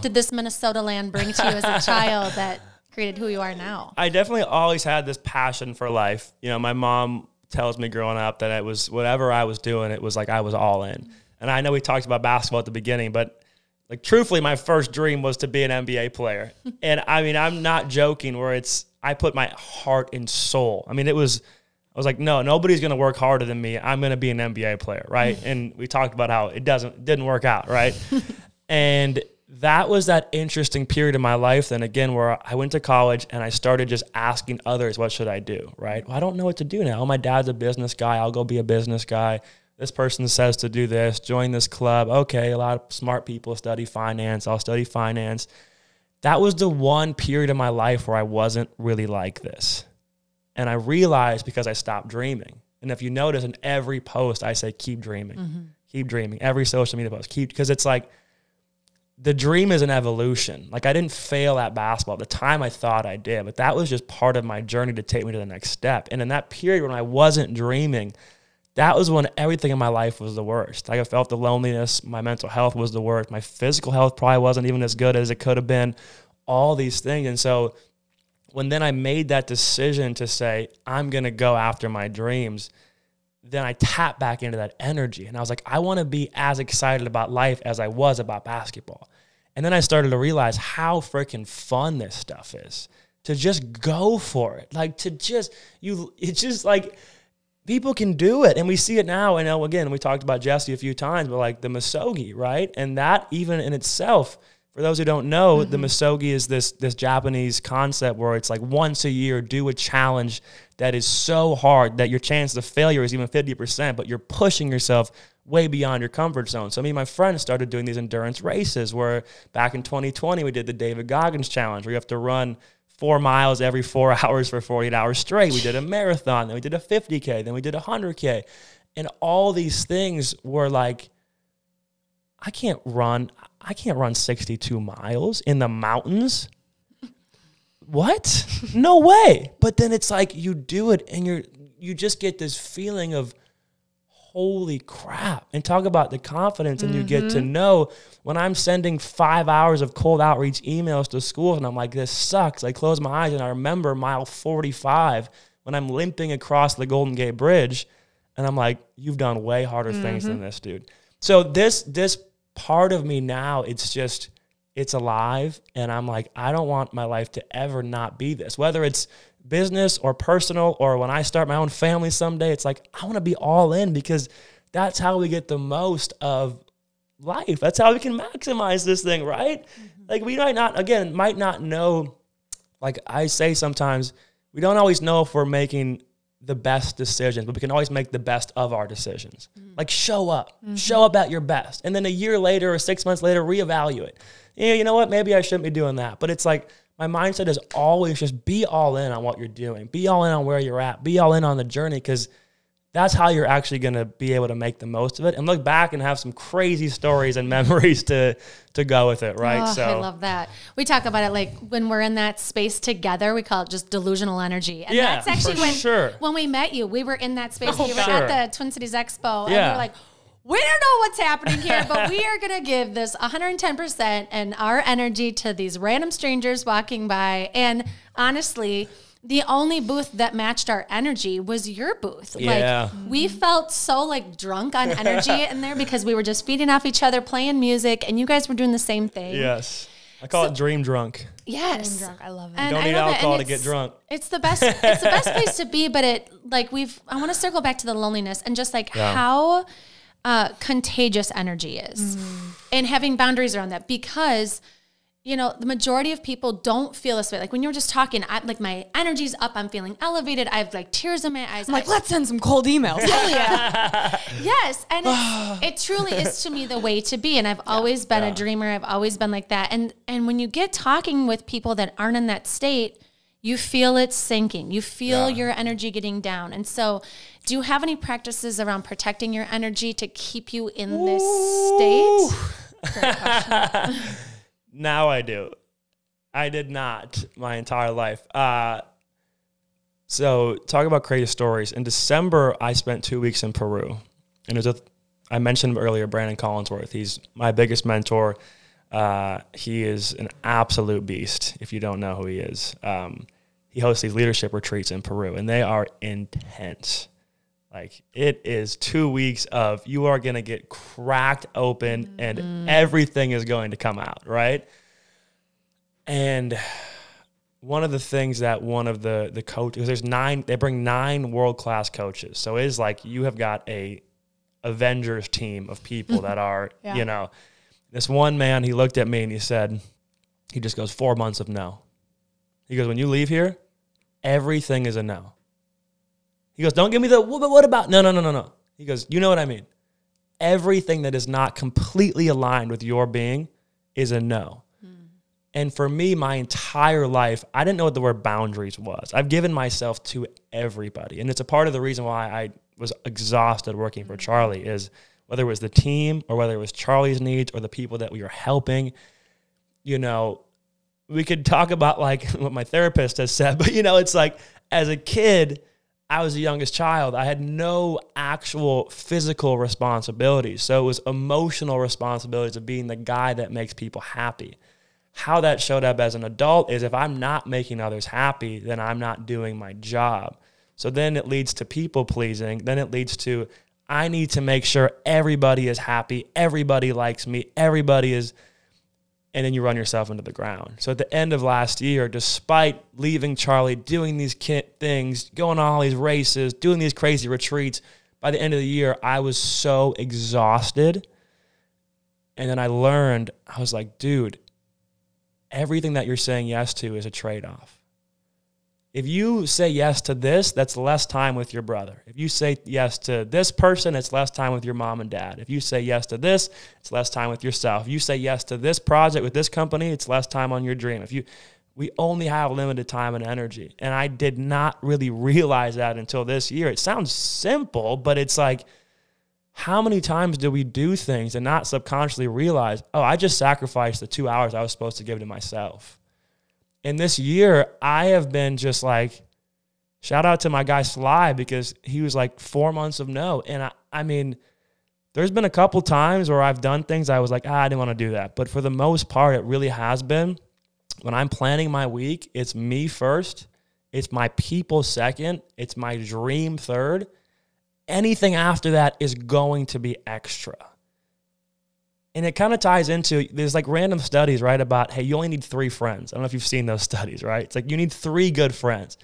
did this Minnesota land bring to you as a child that created who you are now? I definitely always had this passion for life. My mom tells me growing up that it was whatever I was doing, it was like I was all in. And I know we talked about basketball at the beginning, but like truthfully, my first dream was to be an NBA player. And I mean, I'm not joking where I put my heart and soul. I mean, I was like, no, nobody's going to work harder than me. I'm going to be an NBA player. Right. And we talked about how it didn't work out. Right. And that was that interesting period in my life then again where I went to college and I started just asking others, what should I do, right? Well, I don't know what to do now. My dad's a business guy. I'll go be a business guy. This person says to do this, join this club. Okay, a lot of smart people study finance. I'll study finance. That was the one period in my life where I wasn't really like this. And I realized because I stopped dreaming. And if you notice in every post, I say, keep dreaming, keep dreaming. Every social media post, because it's like, the dream is an evolution. Like I didn't fail at basketball. At the time I thought I did, but that was just part of my journey to take me to the next step. And in that period when I wasn't dreaming, that was when everything in my life was the worst. Like I felt the loneliness. My mental health was the worst. My physical health probably wasn't even as good as it could have been. All these things. And so when then I made that decision to say, I'm going to go after my dreams, then I tapped back into that energy. And I was like, I want to be as excited about life as I was about basketball. And then I started to realize how freaking fun this stuff is. To just go for it. Like to just, it's just like, people can do it. And we see it now. I know, again, we talked about Jesse a few times, but like the misogi, right? And that even in itself, for those who don't know, the misogi is this Japanese concept where it's like once a year, do a challenge that is so hard that your chance of failure is even 50%, but you're pushing yourself way beyond your comfort zone. So me and my friends started doing these endurance races where back in 2020, we did the David Goggins challenge where you have to run 4 miles every 4 hours for 48 hours straight. We did a marathon, then we did a 50K, then we did a 100K. And all these things were like, I can't run 62 miles in the mountains. What? No way. But then it's like you do it and you just get this feeling of holy crap. And talk about the confidence and you get to know when I'm sending 5 hours of cold outreach emails to schools and I'm like, this sucks. I close my eyes and I remember mile 45 when I'm limping across the Golden Gate Bridge and I'm like, you've done way harder things than this, dude. So this part of me now, it's alive. And I'm like, I don't want my life to ever not be this, whether it's business or personal, or when I start my own family someday, it's like, I want to be all in because that's how we get the most of life. That's how we can maximize this thing, right? Like we might not know, like I say sometimes, we don't always know if we're making the best decisions, but we can always make the best of our decisions. Like show up at your best. And then a year later or 6 months later, reevaluate. Yeah, you know what? Maybe I shouldn't be doing that. But it's like, my mindset is always just be all in on what you're doing. Be all in on where you're at. Be all in on the journey because that's how you're actually going to be able to make the most of it and look back and have some crazy stories and memories to go with it, right? Oh, so I love that. We talk about it like when we're in that space together, we call it just delusional energy. And that's actually when we met you, we were in that space. We were at the Twin Cities Expo and we were like, we don't know what's happening here, but we are going to give this 110% and our energy to these random strangers walking by. And honestly, the only booth that matched our energy was your booth. Yeah. Like we felt so like drunk on energy in there because we were just feeding off each other, playing music, and you guys were doing the same thing. Yes. I call it dream drunk. Yes. Dream drunk. I love it. And you don't need alcohol to get drunk. It's the best. It's the best place to be, but I want to circle back to the loneliness and just like how contagious energy is and having boundaries around that because, you know, the majority of people don't feel this way. Like when you were just talking, like my energy's up, I'm feeling elevated. I have like tears in my eyes. I'm like, let's send some cold emails. Yes. And it truly is to me the way to be. And I've always been a dreamer. I've always been like that. And when you get talking with people that aren't in that state, you feel it sinking. You feel your energy getting down. And so do you have any practices around protecting your energy to keep you in this state? Great question. Now I do. I did not my entire life. So talk about crazy stories. In December, I spent 2 weeks in Peru. And I mentioned earlier, Brandon Collinsworth. He's my biggest mentor. He is an absolute beast, if you don't know who he is. He hosts these leadership retreats in Peru, and they are intense. Like, it is 2 weeks of you are going to get cracked open, and everything is going to come out, right? And one of the things that one of the coaches, they bring 9 world-class coaches. So it is like you have got a Avengers team of people that are, you know, this one man, he looked at me and he just goes, 4 months of no. He goes, when you leave here, everything is a no. He goes, don't give me what about? No. He goes, you know what I mean. Everything that is not completely aligned with your being is a no. And for me, my entire life, I didn't know what the word boundaries was. I've given myself to everybody. And it's a part of the reason why I was exhausted working for Charlie is whether it was the team or whether it was Charlie's needs or the people that we were helping. You know, we could talk about like what my therapist has said, but you know, it's like as a kid, I was the youngest child. I had no actual physical responsibilities. So it was emotional responsibilities of being the guy that makes people happy. How that showed up as an adult is if I'm not making others happy, then I'm not doing my job. So then it leads to people pleasing. Then it leads to, I need to make sure everybody is happy. Everybody likes me. Everybody is, and then you run yourself into the ground. So at the end of last year, despite leaving Charlie, doing these things, going on all these races, doing these crazy retreats, by the end of the year, I was so exhausted. And then I learned, I was like, dude, everything that you're saying yes to is a trade-off. If you say yes to this, that's less time with your brother. If you say yes to this person, it's less time with your mom and dad. If you say yes to this, it's less time with yourself. If you say yes to this project with this company, it's less time on your dream. We only have limited time and energy. And I did not really realize that until this year. It sounds simple, but it's like, how many times do we do things and not subconsciously realize, oh, I just sacrificed the 2 hours I was supposed to give to myself. And this year, I have been just like, shout out to my guy Sly, because he was like 4 months of no. And I mean, there's been a couple times where I've done things I was like, I didn't want to do that. But for the most part, it really has been, when I'm planning my week, it's me first, it's my people second, it's my dream third. Anything after that is going to be extra. And it kind of ties into, there's like random studies, right, about, hey, you only need 3 friends. I don't know if you've seen those studies, right? It's like you need 3 good friends.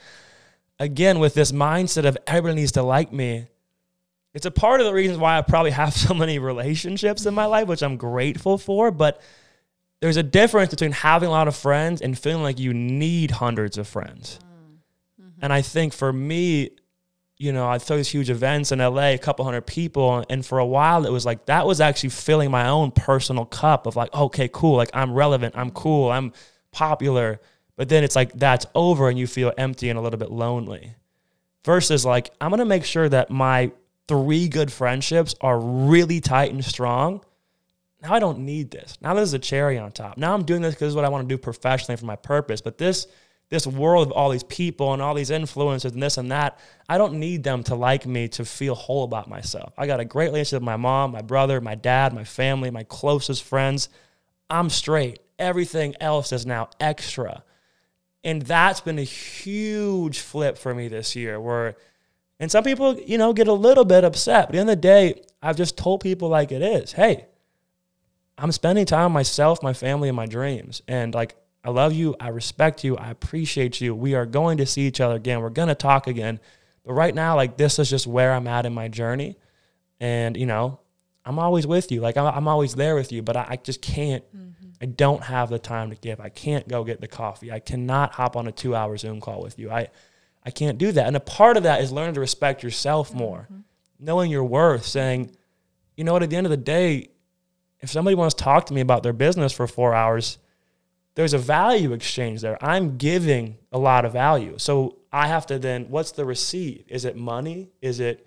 Again, with this mindset of everybody needs to like me, it's a part of the reasons why I probably have so many relationships in my life, which I'm grateful for. But there's a difference between having a lot of friends and feeling like you need hundreds of friends. Mm-hmm. And I think for me, you know, I throw these huge events in LA, a couple hundred people. And for a while, it was like, that was actually filling my own personal cup of like, okay, cool. Like I'm relevant. I'm cool. I'm popular. But then it's like, that's over and you feel empty and a little bit lonely. Versus like, I'm going to make sure that my 3 good friendships are really tight and strong. Now I don't need this. Now this is a cherry on top. Now I'm doing this because this is what I want to do professionally for my purpose. But this world of all these people and all these influencers and this and that, I don't need them to like me to feel whole about myself. I got a great relationship with my mom, my brother, my dad, my family, my closest friends. I'm straight. Everything else is now extra. And that's been a huge flip for me this year and some people, you know, get a little bit upset. But at the end of the day, I've just told people like it is. Hey, I'm spending time with myself, my family, and my dreams. And like, I love you. I respect you. I appreciate you. We are going to see each other again. We're going to talk again. But right now, like, this is just where I'm at in my journey. And, you know, I'm always with you. Like, I'm always there with you. But I just can't. Mm-hmm. I don't have the time to give. I can't go get the coffee. I cannot hop on a 2-hour Zoom call with you. I can't do that. And a part of that is learning to respect yourself more. Mm-hmm. Knowing your worth. Saying, you know what, at the end of the day, if somebody wants to talk to me about their business for 4 hours, there's a value exchange there. I'm giving a lot of value. So I have to then, what's the receive? Is it money? It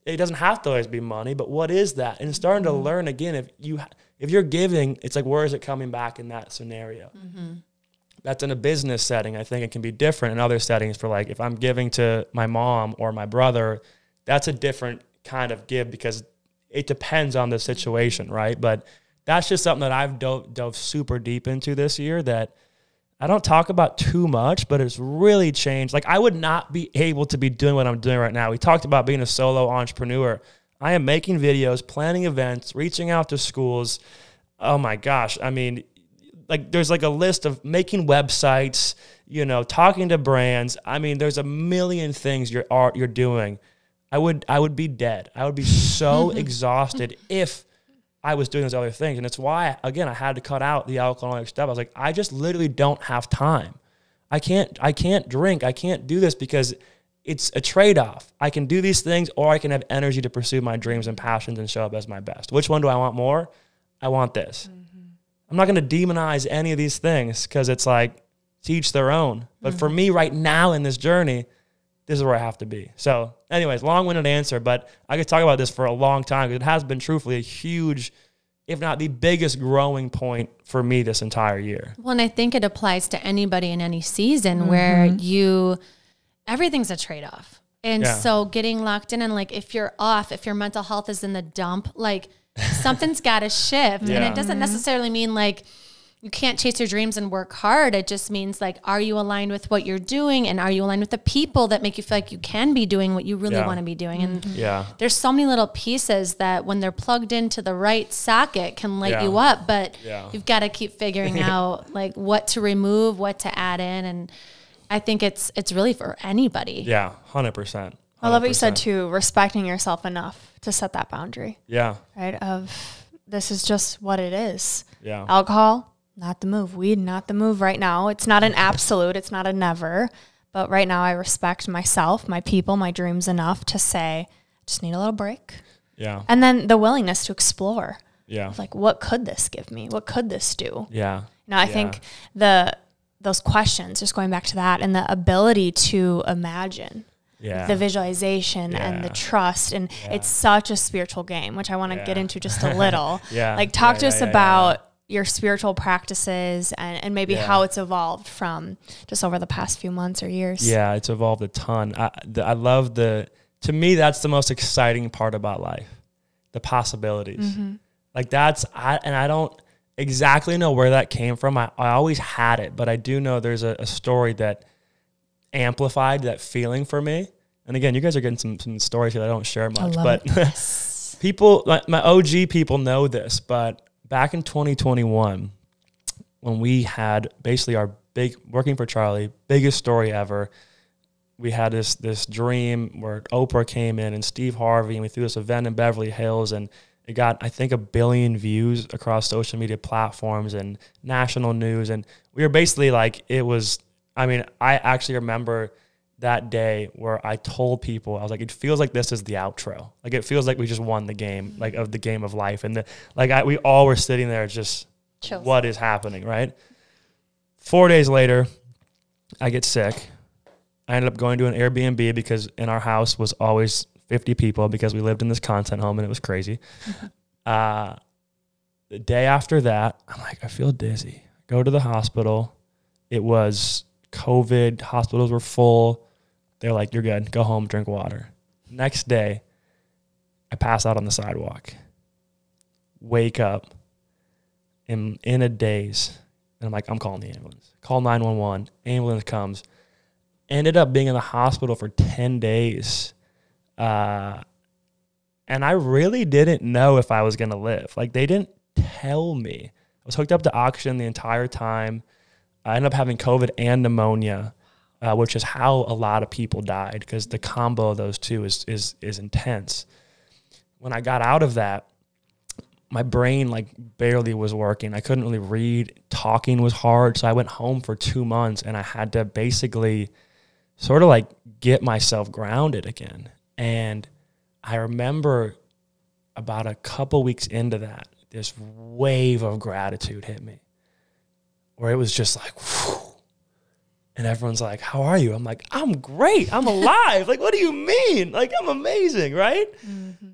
doesn't have to always be money, but what is that? And starting to learn again, if you're giving, it's like, where is it coming back in that scenario? Mm-hmm. That's in a business setting. I think it can be different in other settings for like, if I'm giving to my mom or my brother, that's a different kind of give because it depends on the situation, right? But that's just something that I've dove super deep into this year that I don't talk about too much, but it's really changed. Like I would not be able to be doing what I'm doing right now. We talked about being a solo entrepreneur. I am making videos, planning events, reaching out to schools. Oh my gosh. I mean, like there's like a list of making websites, you know, talking to brands. I mean, there's a million things you're doing. I would be dead. I would be so exhausted if I was doing those other things. And it's why, again, I had to cut out the alcoholic stuff. I was like, I just literally don't have time. I can't drink. I can't do this because it's a trade-off. I can do these things or I can have energy to pursue my dreams and passions and show up as my best. Which one do I want more? I want this. Mm-hmm. I'm not going to demonize any of these things because it's like, to each their own. But for me right now in this journey, this is where I have to be. So anyways, long-winded answer, but I could talk about this for a long time because it has been truthfully a huge, if not the biggest growing point for me this entire year. Well, and I think it applies to anybody in any season where everything's a trade-off. And so getting locked in and like, if you're off, if your mental health is in the dump, like something's got to shift. And it doesn't necessarily mean like you can't chase your dreams and work hard. It just means like, are you aligned with what you're doing? And are you aligned with the people that make you feel like you can be doing what you really want to be doing? And there's so many little pieces that when they're plugged into the right socket can light you up, but you've got to keep figuring out like what to remove, what to add in. And I think it's really for anybody. Yeah, 100%. I love what you said too, respecting yourself enough to set that boundary. Yeah. Right? Of this is just what it is. Yeah. Alcohol, not the move. Weed, not the move right now. It's not an absolute. It's not a never. But right now I respect myself, my people, my dreams enough to say, just need a little break. Yeah. And then the willingness to explore. Yeah. Like, what could this give me? What could this do? Yeah. Now, I think those questions, just going back to that, and the ability to imagine. The visualization and the trust. And it's such a spiritual game, which I want to get into just a little. Like talk to us about your spiritual practices and maybe how it's evolved from just over the past few months or years. Yeah, it's evolved a ton. I love to me, that's the most exciting part about life, the possibilities. Like I don't exactly know where that came from. I always had it, but I do know there's a story that amplified that feeling for me. And again, you guys are getting some stories here that I don't share much, but people, like my OG people know this, but back in 2021, when we had basically our big, working for Charlie, biggest story ever, we had this dream where Oprah came in and Steve Harvey, and we threw this event in Beverly Hills, and it got, I think, 1 billion views across social media platforms and national news. And we were basically like, I actually remember that day where I told people, I was like, it feels like this is the outro. Like, it feels like we just won the game, like of the game of life. And we all were sitting there just, chills. What is happening, right? 4 days later, I get sick. I ended up going to an Airbnb because in our house was always 50 people because we lived in this content home and it was crazy. The day after that, I'm like, I feel dizzy. Go to the hospital. It was COVID, hospitals were full. They're like, you're good, go home, drink water. Next day, I pass out on the sidewalk. Wake up in a daze. And I'm like, I'm calling the ambulance. Call 911, ambulance comes. Ended up being in the hospital for 10 days. And I really didn't know if I was going to live. Like, they didn't tell me. I was hooked up to oxygen the entire time. I ended up having COVID and pneumonia, which is how a lot of people died because the combo of those two is intense. When I got out of that, my brain like barely was working. I couldn't really read. Talking was hard. So I went home for 2 months and I had to basically sort of like get myself grounded again. And I remember about a couple weeks into that, this wave of gratitude hit me. Where it was just like, whew. And everyone's like, how are you? I'm like, I'm great. I'm alive. Like, what do you mean? Like, I'm amazing, right? Mm-hmm.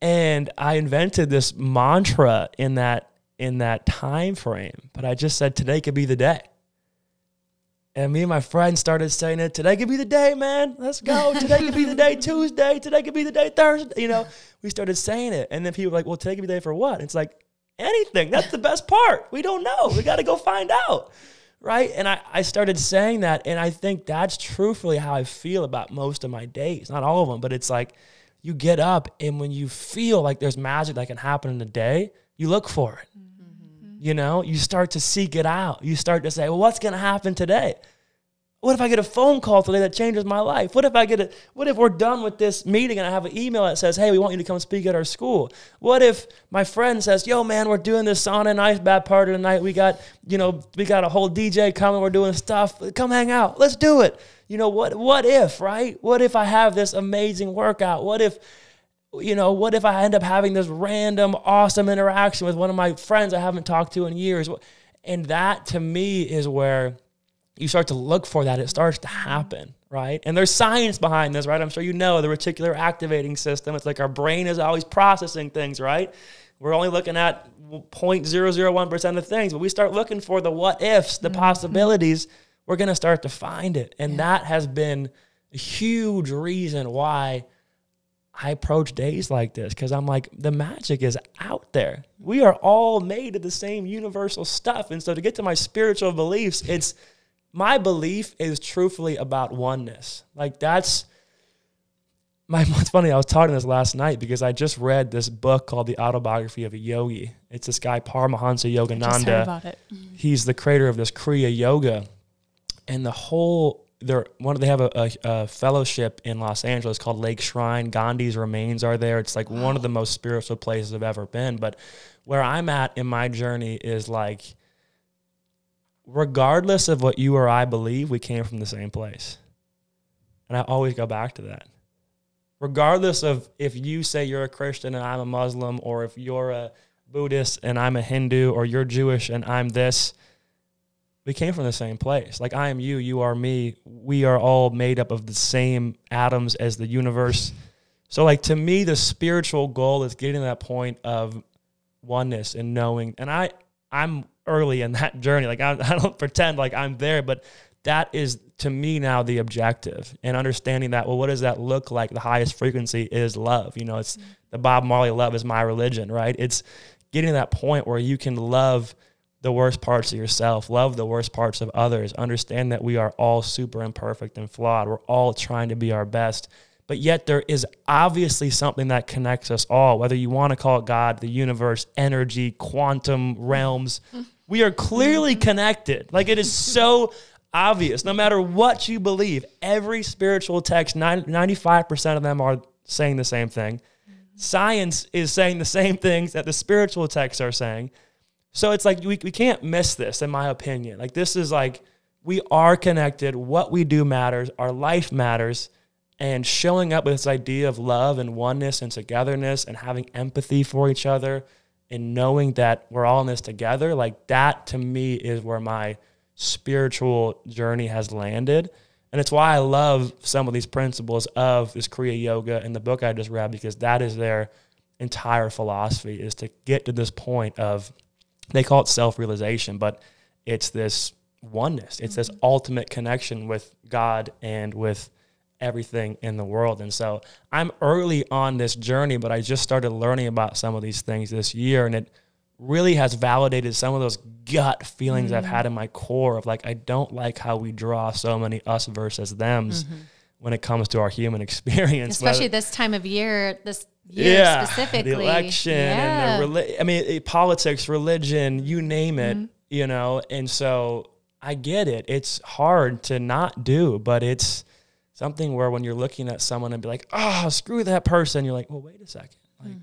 And I invented this mantra in that time frame. But I just said, today could be the day. And me and my friends started saying it, today could be the day, man. Let's go. Today could be the day, Tuesday. Today could be the day, Thursday. You know, we started saying it. And then people were like, well, today could be the day for what? And it's like, anything. That's the best part. We don't know. We got to go find out. Right? And I started saying that, and I think that's truthfully how I feel about most of my days. Not all of them, but it's like you get up, and when you feel like there's magic that can happen in a day, you look for it. Mm-hmm. You know? You start to seek it out. You start to say, well, what's going to happen today? What if I get a phone call today that changes my life? What if we're done with this meeting and I have an email that says, hey, we want you to come speak at our school? What if my friend says, yo, man, we're doing this sauna and ice bath party tonight. We got a whole DJ coming. We're doing stuff. Come hang out. Let's do it. You know, what if, right? What if I have this amazing workout? What if I end up having this random awesome interaction with one of my friends I haven't talked to in years? And that to me is where you start to look for that, it starts to happen, right? And there's science behind this, right? I'm sure you know the reticular activating system. It's like our brain is always processing things, right? We're only looking at 0.001% of things, but we start looking for the what ifs, the possibilities, we're going to start to find it. And that has been a huge reason why I approach days like this, because I'm like, the magic is out there. We are all made of the same universal stuff. And so to get to my spiritual beliefs, my belief is truthfully about oneness. Like that's what's funny, I was talking this last night because I just read this book called The Autobiography of a Yogi. It's this guy, Paramahansa Yogananda. I just heard about it. He's the creator of this Kriya Yoga. And they have a fellowship in Los Angeles called Lake Shrine. Gandhi's remains are there. It's like one of the most spiritual places I've ever been. But where I'm at in my journey is like, regardless of what you or I believe, we came from the same place. And I always go back to that. Regardless of if you say you're a Christian and I'm a Muslim, or if you're a Buddhist and I'm a Hindu, or you're Jewish and I'm this, we came from the same place. Like I am you, you are me. We are all made up of the same atoms as the universe. So like to me, the spiritual goal is getting to that point of oneness and knowing. And I'm early in that journey. Like I don't pretend like I'm there, but that is to me now the objective, and understanding that, well, what does that look like? The highest frequency is love. You know, it's the Bob Marley love is my religion, right? It's getting to that point where you can love the worst parts of yourself, love the worst parts of others, understand that we are all super imperfect and flawed. We're all trying to be our best, but yet there is obviously something that connects us all, whether you want to call it God, the universe, energy, quantum realms. We are clearly connected. Like it is so obvious. No matter what you believe, every spiritual text, 95% of them are saying the same thing. Science is saying the same things that the spiritual texts are saying. So it's like we can't miss this, in my opinion. Like this is like, we are connected. What we do matters. Our life matters. And showing up with this idea of love and oneness and togetherness and having empathy for each other and knowing that we're all in this together, like that to me is where my spiritual journey has landed. And it's why I love some of these principles of this Kriya Yoga and the book I just read, because that is their entire philosophy, is to get to this point of, they call it self-realization, but it's this oneness. It's this ultimate connection with God and with everything in the world. And so I'm early on this journey, but I just started learning about some of these things this year, and it really has validated some of those gut feelings I've had in my core of like, I don't like how we draw so many us versus thems when it comes to our human experience. Especially this time of year, specifically. The election and politics, religion, you name it, you know. And so I get it. It's hard to not do, but it's something where when you're looking at someone and be like, oh, screw that person, you're like, well, wait a second. Like,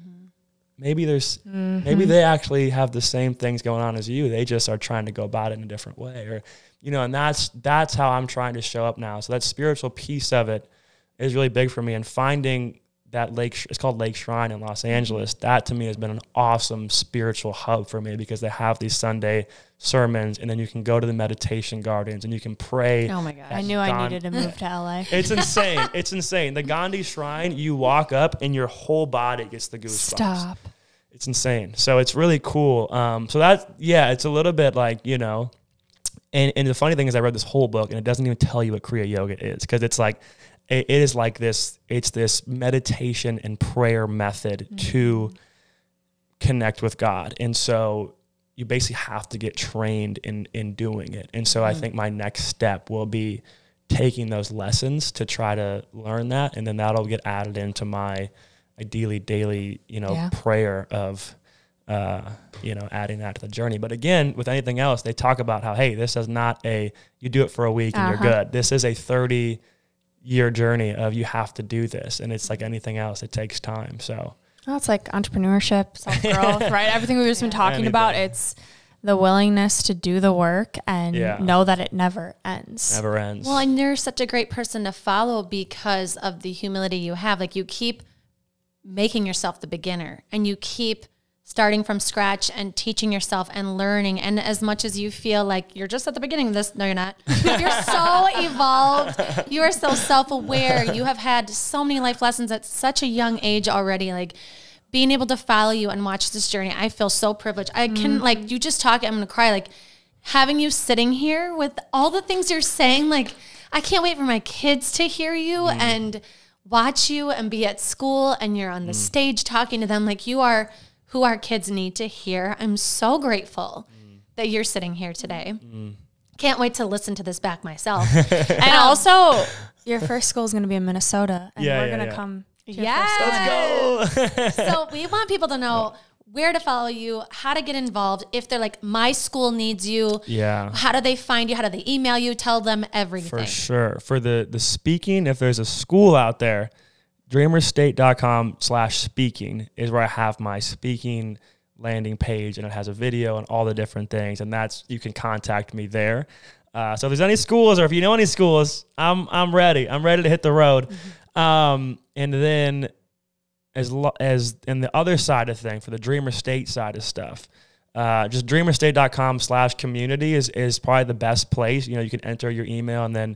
maybe maybe they actually have the same things going on as you. They just are trying to go about it in a different way, or, you know, and that's how I'm trying to show up now. So that spiritual piece of it is really big for me, and finding that it's called Lake Shrine in Los Angeles. That to me has been an awesome spiritual hub for me, because they have these Sunday sermons, and then you can go to the meditation gardens and you can pray. Oh my gosh. I knew I needed to move to LA. It's insane. It's insane. The Gandhi Shrine, you walk up and your whole body gets the goosebumps. Stop. It's insane. So it's really cool. So that's, it's a little bit like, you know, and the funny thing is I read this whole book and it doesn't even tell you what Kriya Yoga is, because it's like, it is like this, it's this meditation and prayer method to connect with God. And so you basically have to get trained in doing it. And so I think my next step will be taking those lessons to try to learn that. And then that'll get added into my ideally daily, you know, prayer of, you know, adding that to the journey. But again, with anything else, they talk about how, hey, this is not you do it for a week and you're good. This is a 30-year journey of, you have to do this. And it's like anything else, it takes time. So well, it's like entrepreneurship, self-growth, right? Everything we've just been talking about, it's the willingness to do the work and know that it never ends. Never ends. Well, and you're such a great person to follow because of the humility you have. Like, you keep making yourself the beginner, and you keep starting from scratch and teaching yourself and learning. And as much as you feel like you're just at the beginning of this, no, you're not. You're so evolved. You are so self-aware. You have had so many life lessons at such a young age already. Like being able to follow you and watch this journey, I feel so privileged. I can like, you just talk, I'm going to cry. Like having you sitting here with all the things you're saying, like I can't wait for my kids to hear you and watch you and be at school and you're on the stage talking to them. Like you are who our kids need to hear. I'm so grateful that you're sitting here today. Can't wait to listen to this back myself. And also, your first school is going to be in Minnesota, and we're going to come. Yes. Let's go. So we want people to know where to follow you, how to get involved. If they're like, my school needs you. Yeah. How do they find you? How do they email you? Tell them everything. For sure. For the speaking, if there's a school out there, dreamerstate.com/speaking is where I have my speaking landing page, and it has a video and all the different things. And that's, you can contact me there. So if there's any schools, or if you know any schools, I'm ready. I'm ready to hit the road. And then as in the other side of thing, for the Dreamer State side of stuff, just dreamerstate.com/community is probably the best place. You know, you can enter your email, and then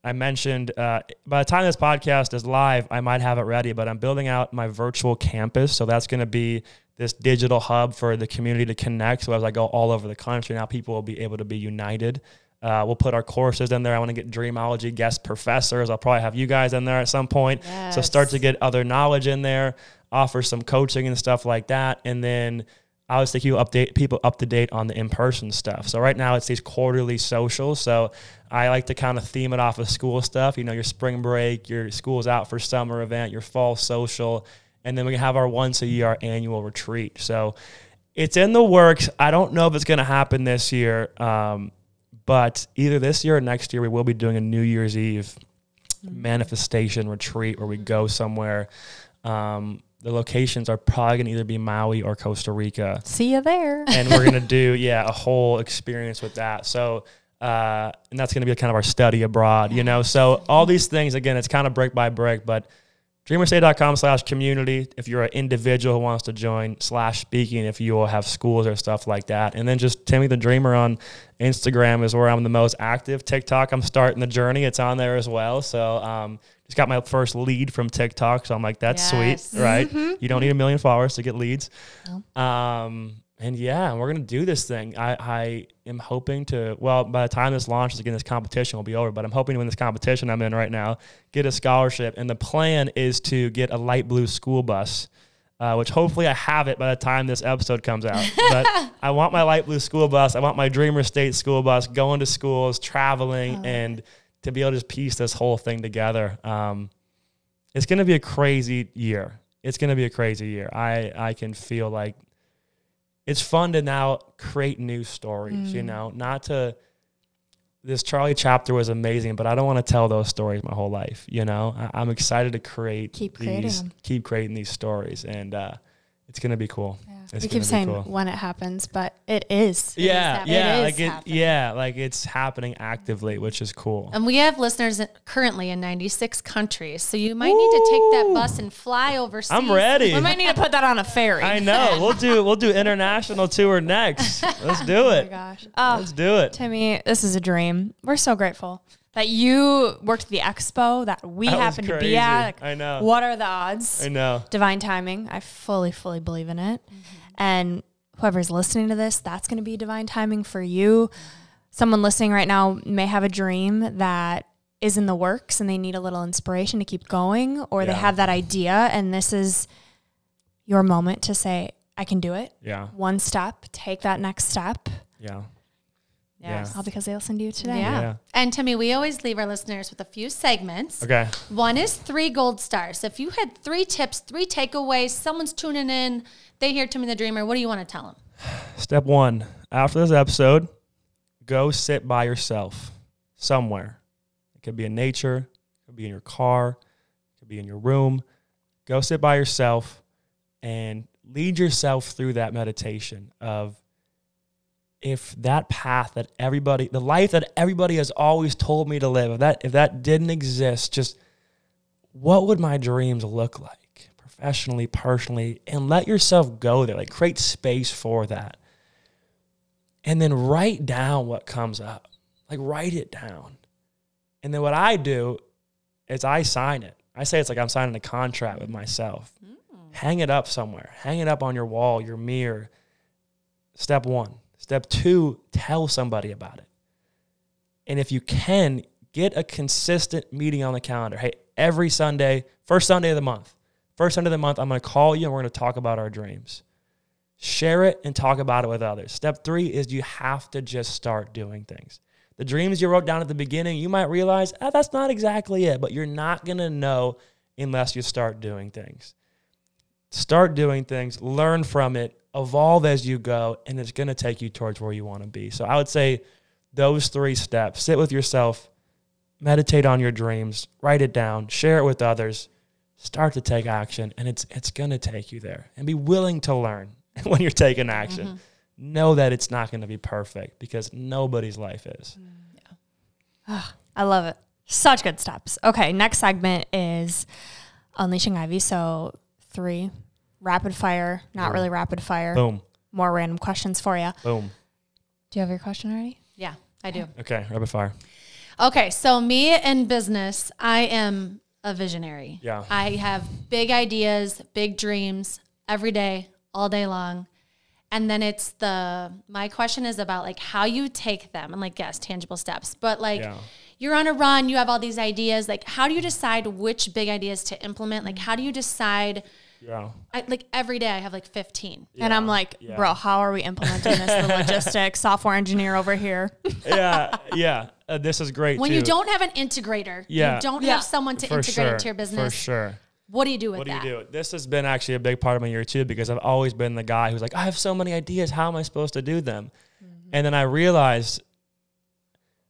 I mentioned by the time this podcast is live, I might have it ready, but I'm building out my virtual campus. So that's going to be this digital hub for the community to connect. So as I go all over the country now, people will be able to be united. We'll put our courses in there. I want to get Dreamology guest professors. I'll probably have you guys in there at some point. Yes. So start to get other knowledge in there, offer some coaching and stuff like that. And then I always think you update people up to date on the in-person stuff. So right now it's these quarterly socials. So I like to kind of theme it off of school stuff. You know, your spring break, your school's out for summer event, your fall social, and then we can have our once a year, our annual retreat. So it's in the works. I don't know if it's going to happen this year, but either this year or next year, we will be doing a New Year's Eve manifestation retreat where we go somewhere. The locations are probably going to either be Maui or Costa Rica. See you there. And we're going to do, a whole experience with that. So, and that's going to be kind of our study abroad, you know. So all these things, again, it's kind of brick by brick, but dreamerstate.com/community if you're an individual who wants to join, /speaking if you will have schools or stuff like that. And then just Timmy the Dreamer on Instagram is where I'm the most active. TikTok, I'm starting the journey. It's on there as well. So just got my first lead from TikTok. So I'm like, that's sweet, right? You don't need 1 million followers to get leads. No. And yeah, we're going to do this thing. I am hoping to, well, by the time this launches, again, this competition will be over, but I'm hoping to win this competition I'm in right now, get a scholarship. And the plan is to get a light blue school bus, which hopefully I have it by the time this episode comes out. But I want my light blue school bus. I want my Dreamer State school bus, going to schools, traveling, and to be able to just piece this whole thing together. It's going to be a crazy year. It's going to be a crazy year. I can feel like it's fun to now create new stories, you know, this Charlie chapter was amazing, but I don't want to tell those stories my whole life. You know, I'm excited to keep creating these stories, and it's going to be cool. Yeah. We keep saying when it happens, but it is. Like it's happening actively, which is cool. And we have listeners currently in 96 countries, so you might need to take that bus and fly overseas. I'm ready. We might need to put that on a ferry. I know. We'll do international tour next. Let's do it. Oh my gosh. Let's do it. Timmy, this is a dream. We're so grateful that you worked at the expo that we happened to be at. Like, I know. What are the odds? I know. Divine timing. I fully believe in it. And whoever's listening to this, that's going to be divine timing for you. Someone listening right now may have a dream that is in the works and they need a little inspiration to keep going, or they have that idea, and this is your moment to say, I can do it. Yeah. One step, take that next step. Yeah. Yes. All because they listened to you today. Yeah. And Timmy, we always leave our listeners with a few segments. Okay. One is 3 gold stars. So if you had 3 tips, 3 takeaways, someone's tuning in, they hear Timmy the Dreamer, what do you want to tell them? Step 1, after this episode, go sit by yourself somewhere. It could be in nature, it could be in your car, it could be in your room. Go sit by yourself and lead yourself through that meditation of, if that path that the life that everybody has always told me to live, if that didn't exist, just what would my dreams look like? professionally, personally, and let yourself go there. Like create space for that. And then write down what comes up. Like write it down. And then what I do is I sign it. I say it's like I'm signing a contract with myself. Hang it up somewhere. Hang it up on your wall, your mirror. Step 1. Step 2, tell somebody about it. And if you can, get a consistent meeting on the calendar. Hey, every Sunday, first Sunday of the month, I'm going to call you and we're going to talk about our dreams. Share it and talk about it with others. Step 3 is you have to just start doing things. The dreams you wrote down at the beginning, you might realize, that's not exactly it, but you're not going to know unless you start doing things. Start doing things, learn from it, evolve as you go, and it's going to take you towards where you want to be. So I would say those 3 steps. Sit with yourself, meditate on your dreams, write it down, share it with others, start to take action, and it's going to take you there. And be willing to learn when you're taking action. Know that it's not going to be perfect because nobody's life is. I love it. Such good steps. Okay, next segment is Unleashing Ivy. So 3, rapid fire, not really rapid fire. Boom. More random questions for you. Boom. Do you have your question already? Yeah, I do. Okay, rapid fire. Okay, so me in business, I am a visionary. Yeah. I have big ideas, big dreams every day, all day long. And then my question is about like how you take them and like, yes, tangible steps, but like you're on a run, you have all these ideas. Like, how do you decide which big ideas to implement? Like, how do you decide? Like every day I have like 15. And I'm like, bro, how are we implementing this? The logistics, software engineer over here. This is great when too. you don't have an integrator, you don't have someone to integrate into your business. For sure. What do you do with that? What do you do? This has been actually a big part of my year too, because I've always been the guy who's like, I have so many ideas. How am I supposed to do them? And then I realized,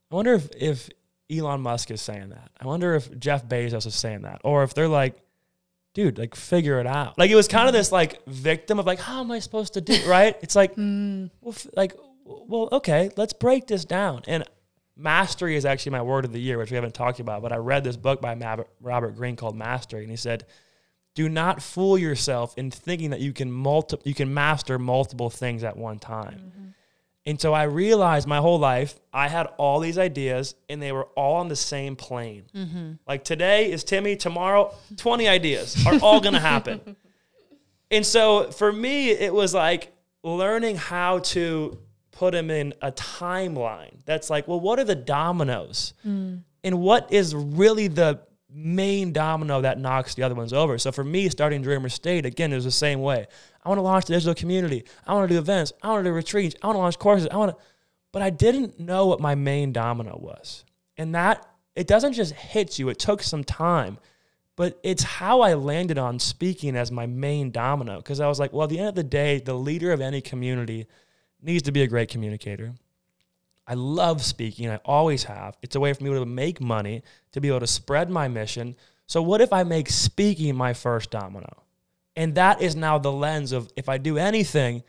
I wonder if Elon Musk is saying that. I wonder if Jeff Bezos is saying that. Or if they're like, dude, like figure it out. Like it was kind of this like victim of like, how am I supposed to do it? Right? It's like, well, okay, let's break this down. And mastery is actually my word of the year, which we haven't talked about, but I read this book by Robert Greene called Mastery, and he said, do not fool yourself in thinking that you can master multiple things at one time. And so I realized my whole life, I had all these ideas, and they were all on the same plane. Like today is Timmy, tomorrow, 20 ideas are all going to happen. And so for me, it was like learning how to put them in a timeline that's like, well, what are the dominoes? And what is really the main domino that knocks the other ones over? So for me, starting Dreamer State, again, it was the same way. I want to launch the digital community. I want to do events. I want to do retreats. I want to launch courses. But I didn't know what my main domino was. And that, it doesn't just hit you. It took some time. But it's how I landed on speaking as my main domino. Because I was like, well, at the end of the day, the leader of any community needs to be a great communicator. I love speaking. I always have. It's a way for me to make money, to be able to spread my mission. So what if I make speaking my first domino? And that is now the lens of, if I do anything,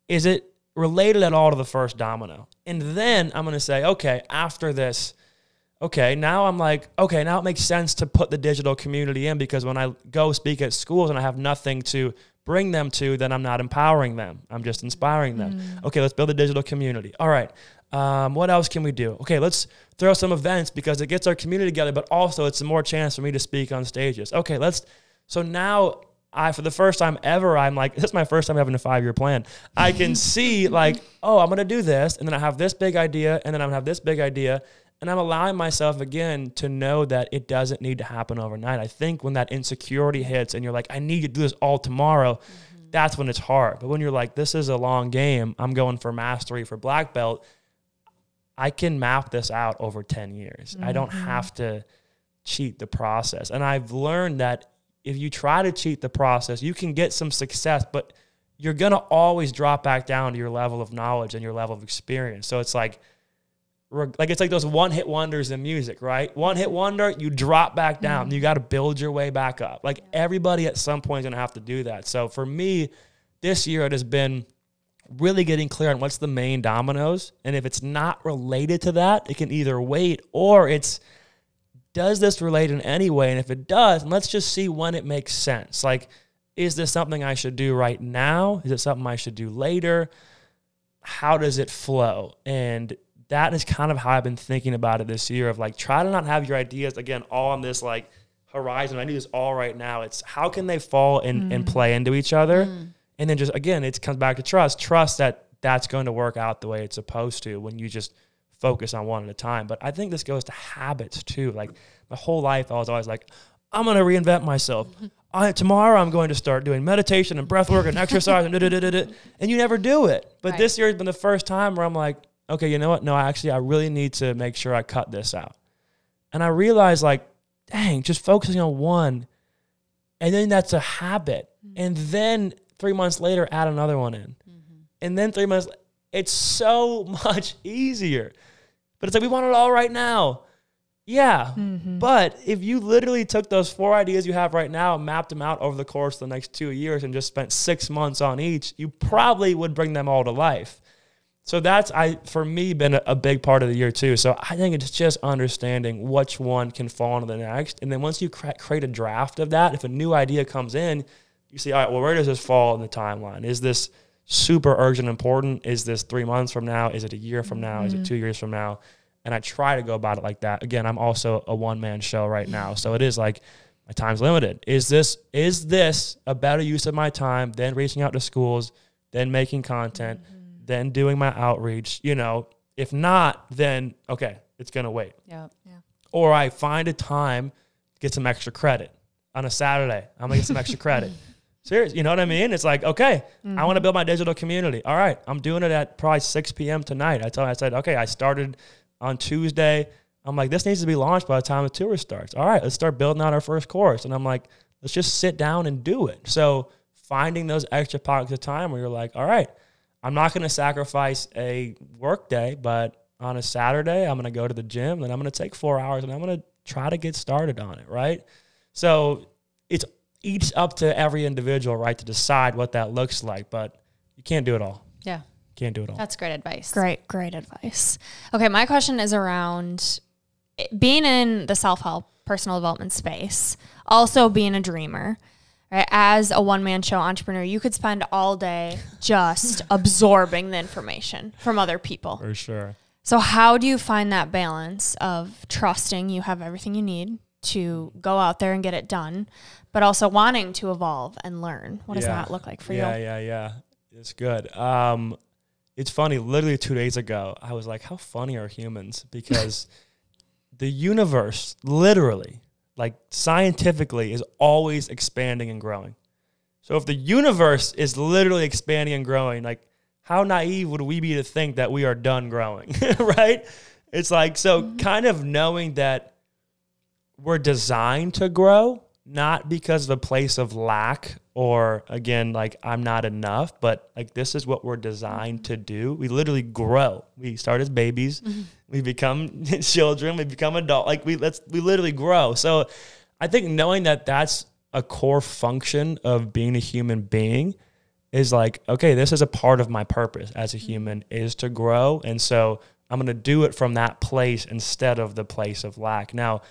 is it related at all to the first domino? And then I'm going to say, okay, after this, okay, now I'm like, okay, now it makes sense to put the digital community in, because when I go speak at schools and I have nothing to bring them to, then I'm not empowering them. I'm just inspiring them. Okay, let's build a digital community. All right. What else can we do? Okay, let's throw some events because it gets our community together, but also it's more chance for me to speak on stages. Okay, so now for the first time ever, I'm like, this is my first time having a 5-year plan. I can see like, oh, I'm going to do this. And then I have this big idea. And then I'm going to have this big idea. And I'm allowing myself again to know that it doesn't need to happen overnight. I think when that insecurity hits and you're like, I need to do this all tomorrow, that's when it's hard. But when you're like, this is a long game, I'm going for mastery for black belt, I can map this out over 10 years. I don't have to cheat the process. And I've learned that if you try to cheat the process, you can get some success, but you're going to always drop back down to your level of knowledge and your level of experience. So it's like it's like those one-hit wonders in music, right? One-hit wonder, you drop back down. You got to build your way back up. Like everybody at some point is going to have to do that. So for me, this year it has been really getting clear on what's the main dominoes. And if it's not related to that, it can either wait, or does this relate in any way? And if it does, let's just see when it makes sense. Like is this something I should do right now? Is it something I should do later? How does it flow? And that is kind of how I've been thinking about it this year, of like, try to not have your ideas, again, all on this like horizon. I do this all right now. It's how can they fall and play into each other? And then just, again, it comes back to trust. Trust that that's going to work out the way it's supposed to when you just focus on one at a time. But I think this goes to habits too. Like my whole life, I was always like, I'm going to reinvent myself. Tomorrow I'm going to start doing meditation and breath work and exercise and you never do it. But this year has been the first time where I'm like, okay, you know what? No, I really need to make sure I cut this out. And I realized like, dang, just focusing on one, and then that's a habit. And then 3 months later, add another one in. And then 3 months, it's so much easier. But it's like, we want it all right now. Yeah. But if you literally took those 4 ideas you have right now and mapped them out over the course of the next 2 years and just spent 6 months on each, you probably would bring them all to life. So that's, for me, been a big part of the year too. So I think it's just understanding which one can fall into the next. And then once you create a draft of that, if a new idea comes in, you see, all right, well, where does this fall in the timeline? Is this super urgent important? Is this 3 months from now? Is it a year from now? Is it 2 years from now? And I try to go about it like that. Again, I'm also a one-man show right now. So it is like, my time's limited. Is this a better use of my time than reaching out to schools, then making content, then doing my outreach? You know, if not, then okay, it's going to wait. Yeah. Or I find a time to get some extra credit. On a Saturday, I'm going to get some extra credit. Serious, you know what I mean? It's like, okay, I want to build my digital community. All right, I'm doing it at probably 6 p.m. tonight. I said, okay, I started on Tuesday. I'm like, this needs to be launched by the time the tour starts. All right, let's start building out our first course. And I'm like, let's just sit down and do it. So finding those extra pockets of time where you're like, all right, I'm not going to sacrifice a work day, but on a Saturday, I'm going to go to the gym and I'm going to take 4 hours and I'm going to try to get started on it, right? So it's each up to every individual, right, to decide what that looks like, but you can't do it all. Yeah. Can't do it all. That's great advice. Great advice. Okay, my question is around being in the self-help, personal development space, also being a dreamer. Right? As a one-man show entrepreneur, you could spend all day just absorbing the information from other people. For sure. So how do you find that balance of trusting you have everything you need to go out there and get it done, but also wanting to evolve and learn? What does that look like for you? Yeah. It's good. It's funny. Literally 2 days ago, I was like, how funny are humans? Because the universe, literally, like scientifically, is always expanding and growing. So if the universe is literally expanding and growing, like how naive would we be to think that we are done growing, right? It's like, so kind of knowing that we're designed to grow, not because of a place of lack or, again, like I'm not enough, but like this is what we're designed to do. We literally grow. We start as babies, we become children, we become adult. Like we literally grow. So I think knowing that that's a core function of being a human being is like, okay, this is a part of my purpose as a human, is to grow. And so I'm going to do it from that place instead of the place of lack. Now,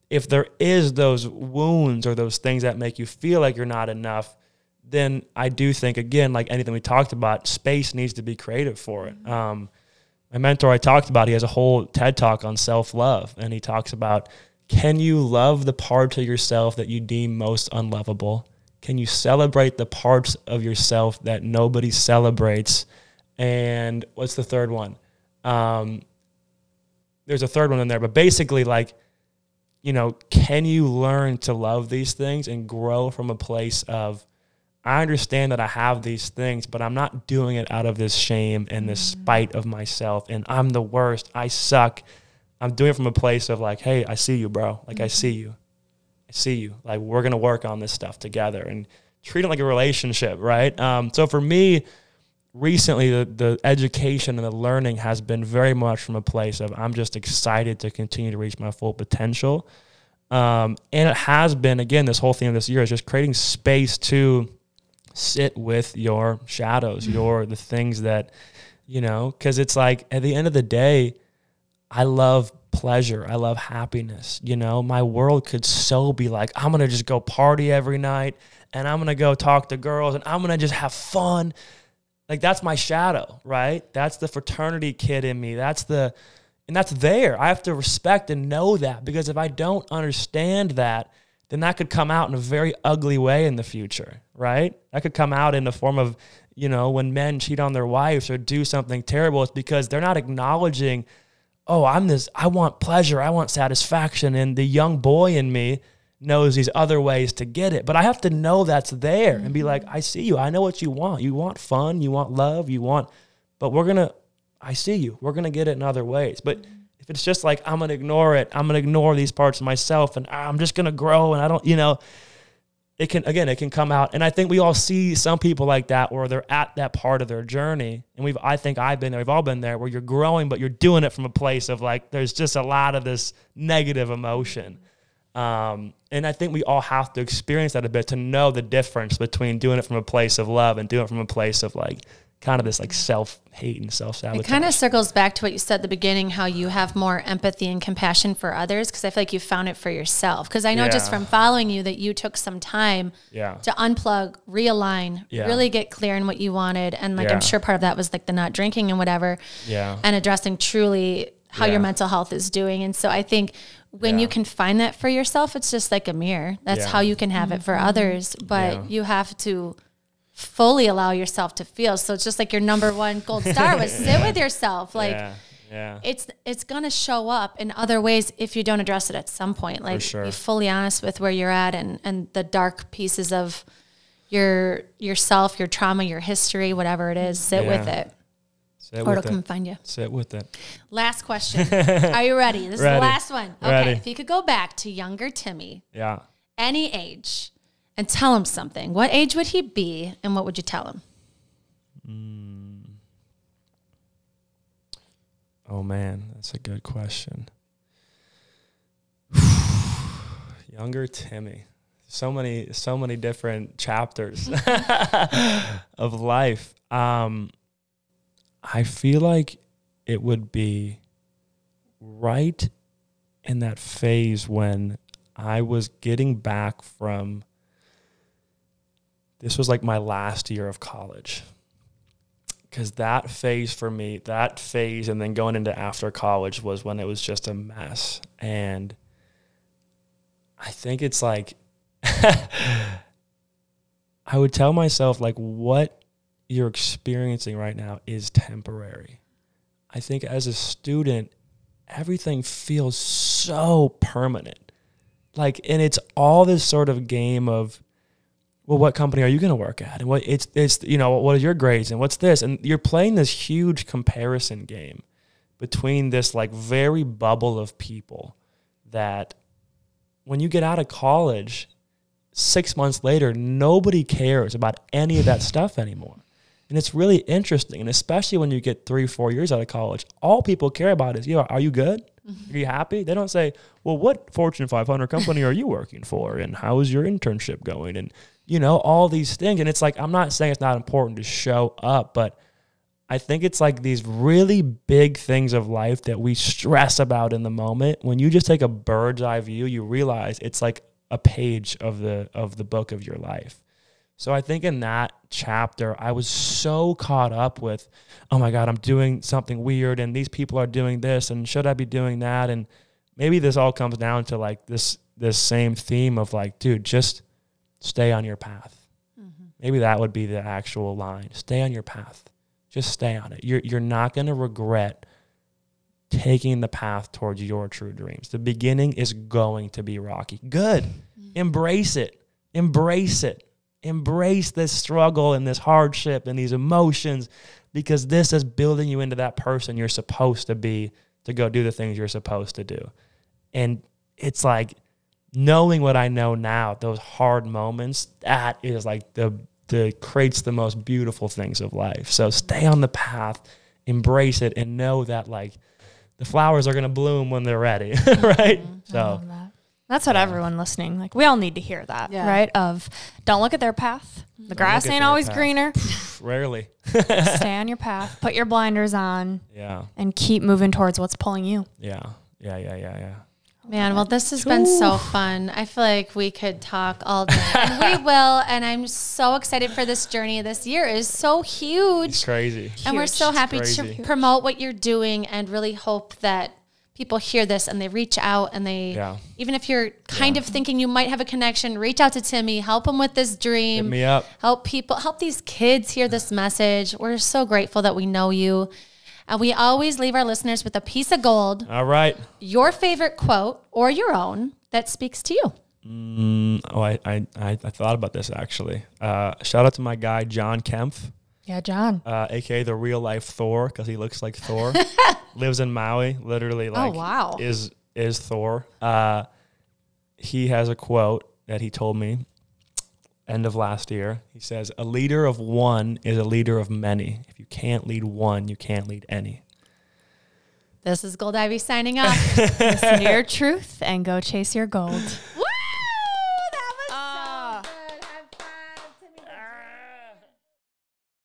if there is those wounds or those things that make you feel like you're not enough, then I do think, again, like anything we talked about, space needs to be created for it. My mentor I talked about, he has a whole TED Talk on self-love, and he talks about, can you love the parts of yourself that you deem most unlovable? Can you celebrate the parts of yourself that nobody celebrates? And what's the third one? There's a third one in there, but basically, like, you know, can you learn to love these things and grow from a place of, I understand that I have these things, but I'm not doing it out of this shame and this spite of myself, and I'm the worst, I suck. I'm doing it from a place of like, hey, I see you, bro. Like, I see you. Like, we're going to work on this stuff together and treat it like a relationship, right? So for me, recently, the education and the learning has been very much from a place of I'm just excited to continue to reach my full potential. And it has been, again, this whole theme of this year is just creating space to sit with your shadows, the things that, you know, because it's like at the end of the day, I love pleasure. I love happiness. You know, my world could so be like, I'm going to just go party every night and I'm going to go talk to girls and I'm going to just have fun. Like, that's my shadow, right? That's the fraternity kid in me. And that's there. I have to respect and know that, because if I don't understand that, then that could come out in a very ugly way in the future, right? That could come out in the form of, when men cheat on their wives or do something terrible, it's because they're not acknowledging, oh, I want pleasure, I want satisfaction, and the young boy in me knows these other ways to get it. But I have to know that's there and be like, I see you. I know what you want. You want fun, you want love, but I see you. We're going to get it in other ways. But if it's just like, I'm going to ignore it, I'm going to ignore these parts of myself, and I'm just going to grow, and I don't, it can come out. And I think we all see some people like that, where they're at that part of their journey. And I think I've been there, we've all been there, where you're growing, but you're doing it from a place of like, there's just a lot of this negative emotion. And I think we all have to experience that a bit to know the difference between doing it from a place of love and doing it from a place of like, kind of this like self-hate and self-sabotage. It kind of circles back to what you said at the beginning, how you have more empathy and compassion for others, because I feel like you found it for yourself. Because I know just from following you that you took some time to unplug, realign, really get clear in what you wanted. And like, I'm sure part of that was like the not drinking and whatever, and addressing truly how your mental health is doing. And so I think when you can find that for yourself, it's just like a mirror. That's how you can have it for others, but you have to fully allow yourself to feel. So it's just like your number one gold star was sit with yourself. Like it's going to show up in other ways if you don't address it at some point. Like be fully honest with where you're at and the dark pieces of yourself, your trauma, your history, whatever it is, sit with it. Or it'll come find you. Sit with it. Last question. Are you ready? This is the last one. Okay. Ready. If you could go back to younger Timmy, any age, and tell him something, what age would he be and what would you tell him? Oh man, that's a good question. Younger Timmy. So many different chapters of life. I feel like it would be right in that phase when I was getting back from, this was like my last year of college. Because that phase for me, and then going into after college was when it was just a mess. And I think it's like, I would tell myself, like, what you're experiencing right now is temporary. I think as a student, everything feels so permanent. Like, and it's all this sort of game of, well, what company are you going to work at? And what what are your grades and what's this? And you're playing this huge comparison game between this like very bubble of people that when you get out of college, 6 months later, nobody cares about any of that stuff anymore. And it's really interesting. And especially when you get 3-4 years out of college, all people care about is, are you good? Mm-hmm. Are you happy? They don't say, well, what Fortune 500 company are you working for? And how is your internship going? And, all these things. And it's like, I'm not saying it's not important to show up, but I think it's like these really big things of life that we stress about in the moment. When you just take a bird's eye view, you realize it's like a page of the book of your life. So I think in that chapter, I was so caught up with, oh my God, I'm doing something weird and these people are doing this and should I be doing that? And maybe this all comes down to like this same theme of like, dude, just stay on your path. Mm-hmm. Maybe that would be the actual line. Stay on your path. Just stay on it. You're not going to regret taking the path towards your true dreams. The beginning is going to be rocky. Good. Mm-hmm. Embrace it. Embrace it. Embrace this struggle and this hardship and these emotions, because this is building you into that person you're supposed to be to go do the things you're supposed to do. And it's like knowing what I know now, those hard moments, that is like creates the most beautiful things of life. So stay on the path, embrace it, and know that like the flowers are going to bloom when they're ready, right? Mm-hmm. So that's what everyone listening, like we all need to hear that, right? Of don't look at their path. The grass ain't always greener. Rarely. Stay on your path. Put your blinders on. Yeah. And keep moving towards what's pulling you. Yeah. Man, well, this has been so fun. I feel like we could talk all day, and we will. And I'm so excited for this journey. This year is so huge. It's crazy. And we're so happy Crazy. to promote what you're doing and really hope that people hear this and they reach out and they, even if you're kind of thinking you might have a connection, reach out to Timmy, help him with this dream. Hit me up. Help these kids hear this message. We're so grateful that we know you. And we always leave our listeners with a piece of gold. All right. Your favorite quote or your own that speaks to you. I thought about this actually. Shout out to my guy, John Kempf. Yeah, John. AKA the real life Thor, because he looks like Thor. Lives in Maui, literally is Thor. He has a quote that he told me end of last year. He says, "A leader of one is a leader of many. If you can't lead one, you can't lead any." This is Gold Ivy signing off. Listen to your truth and go chase your gold.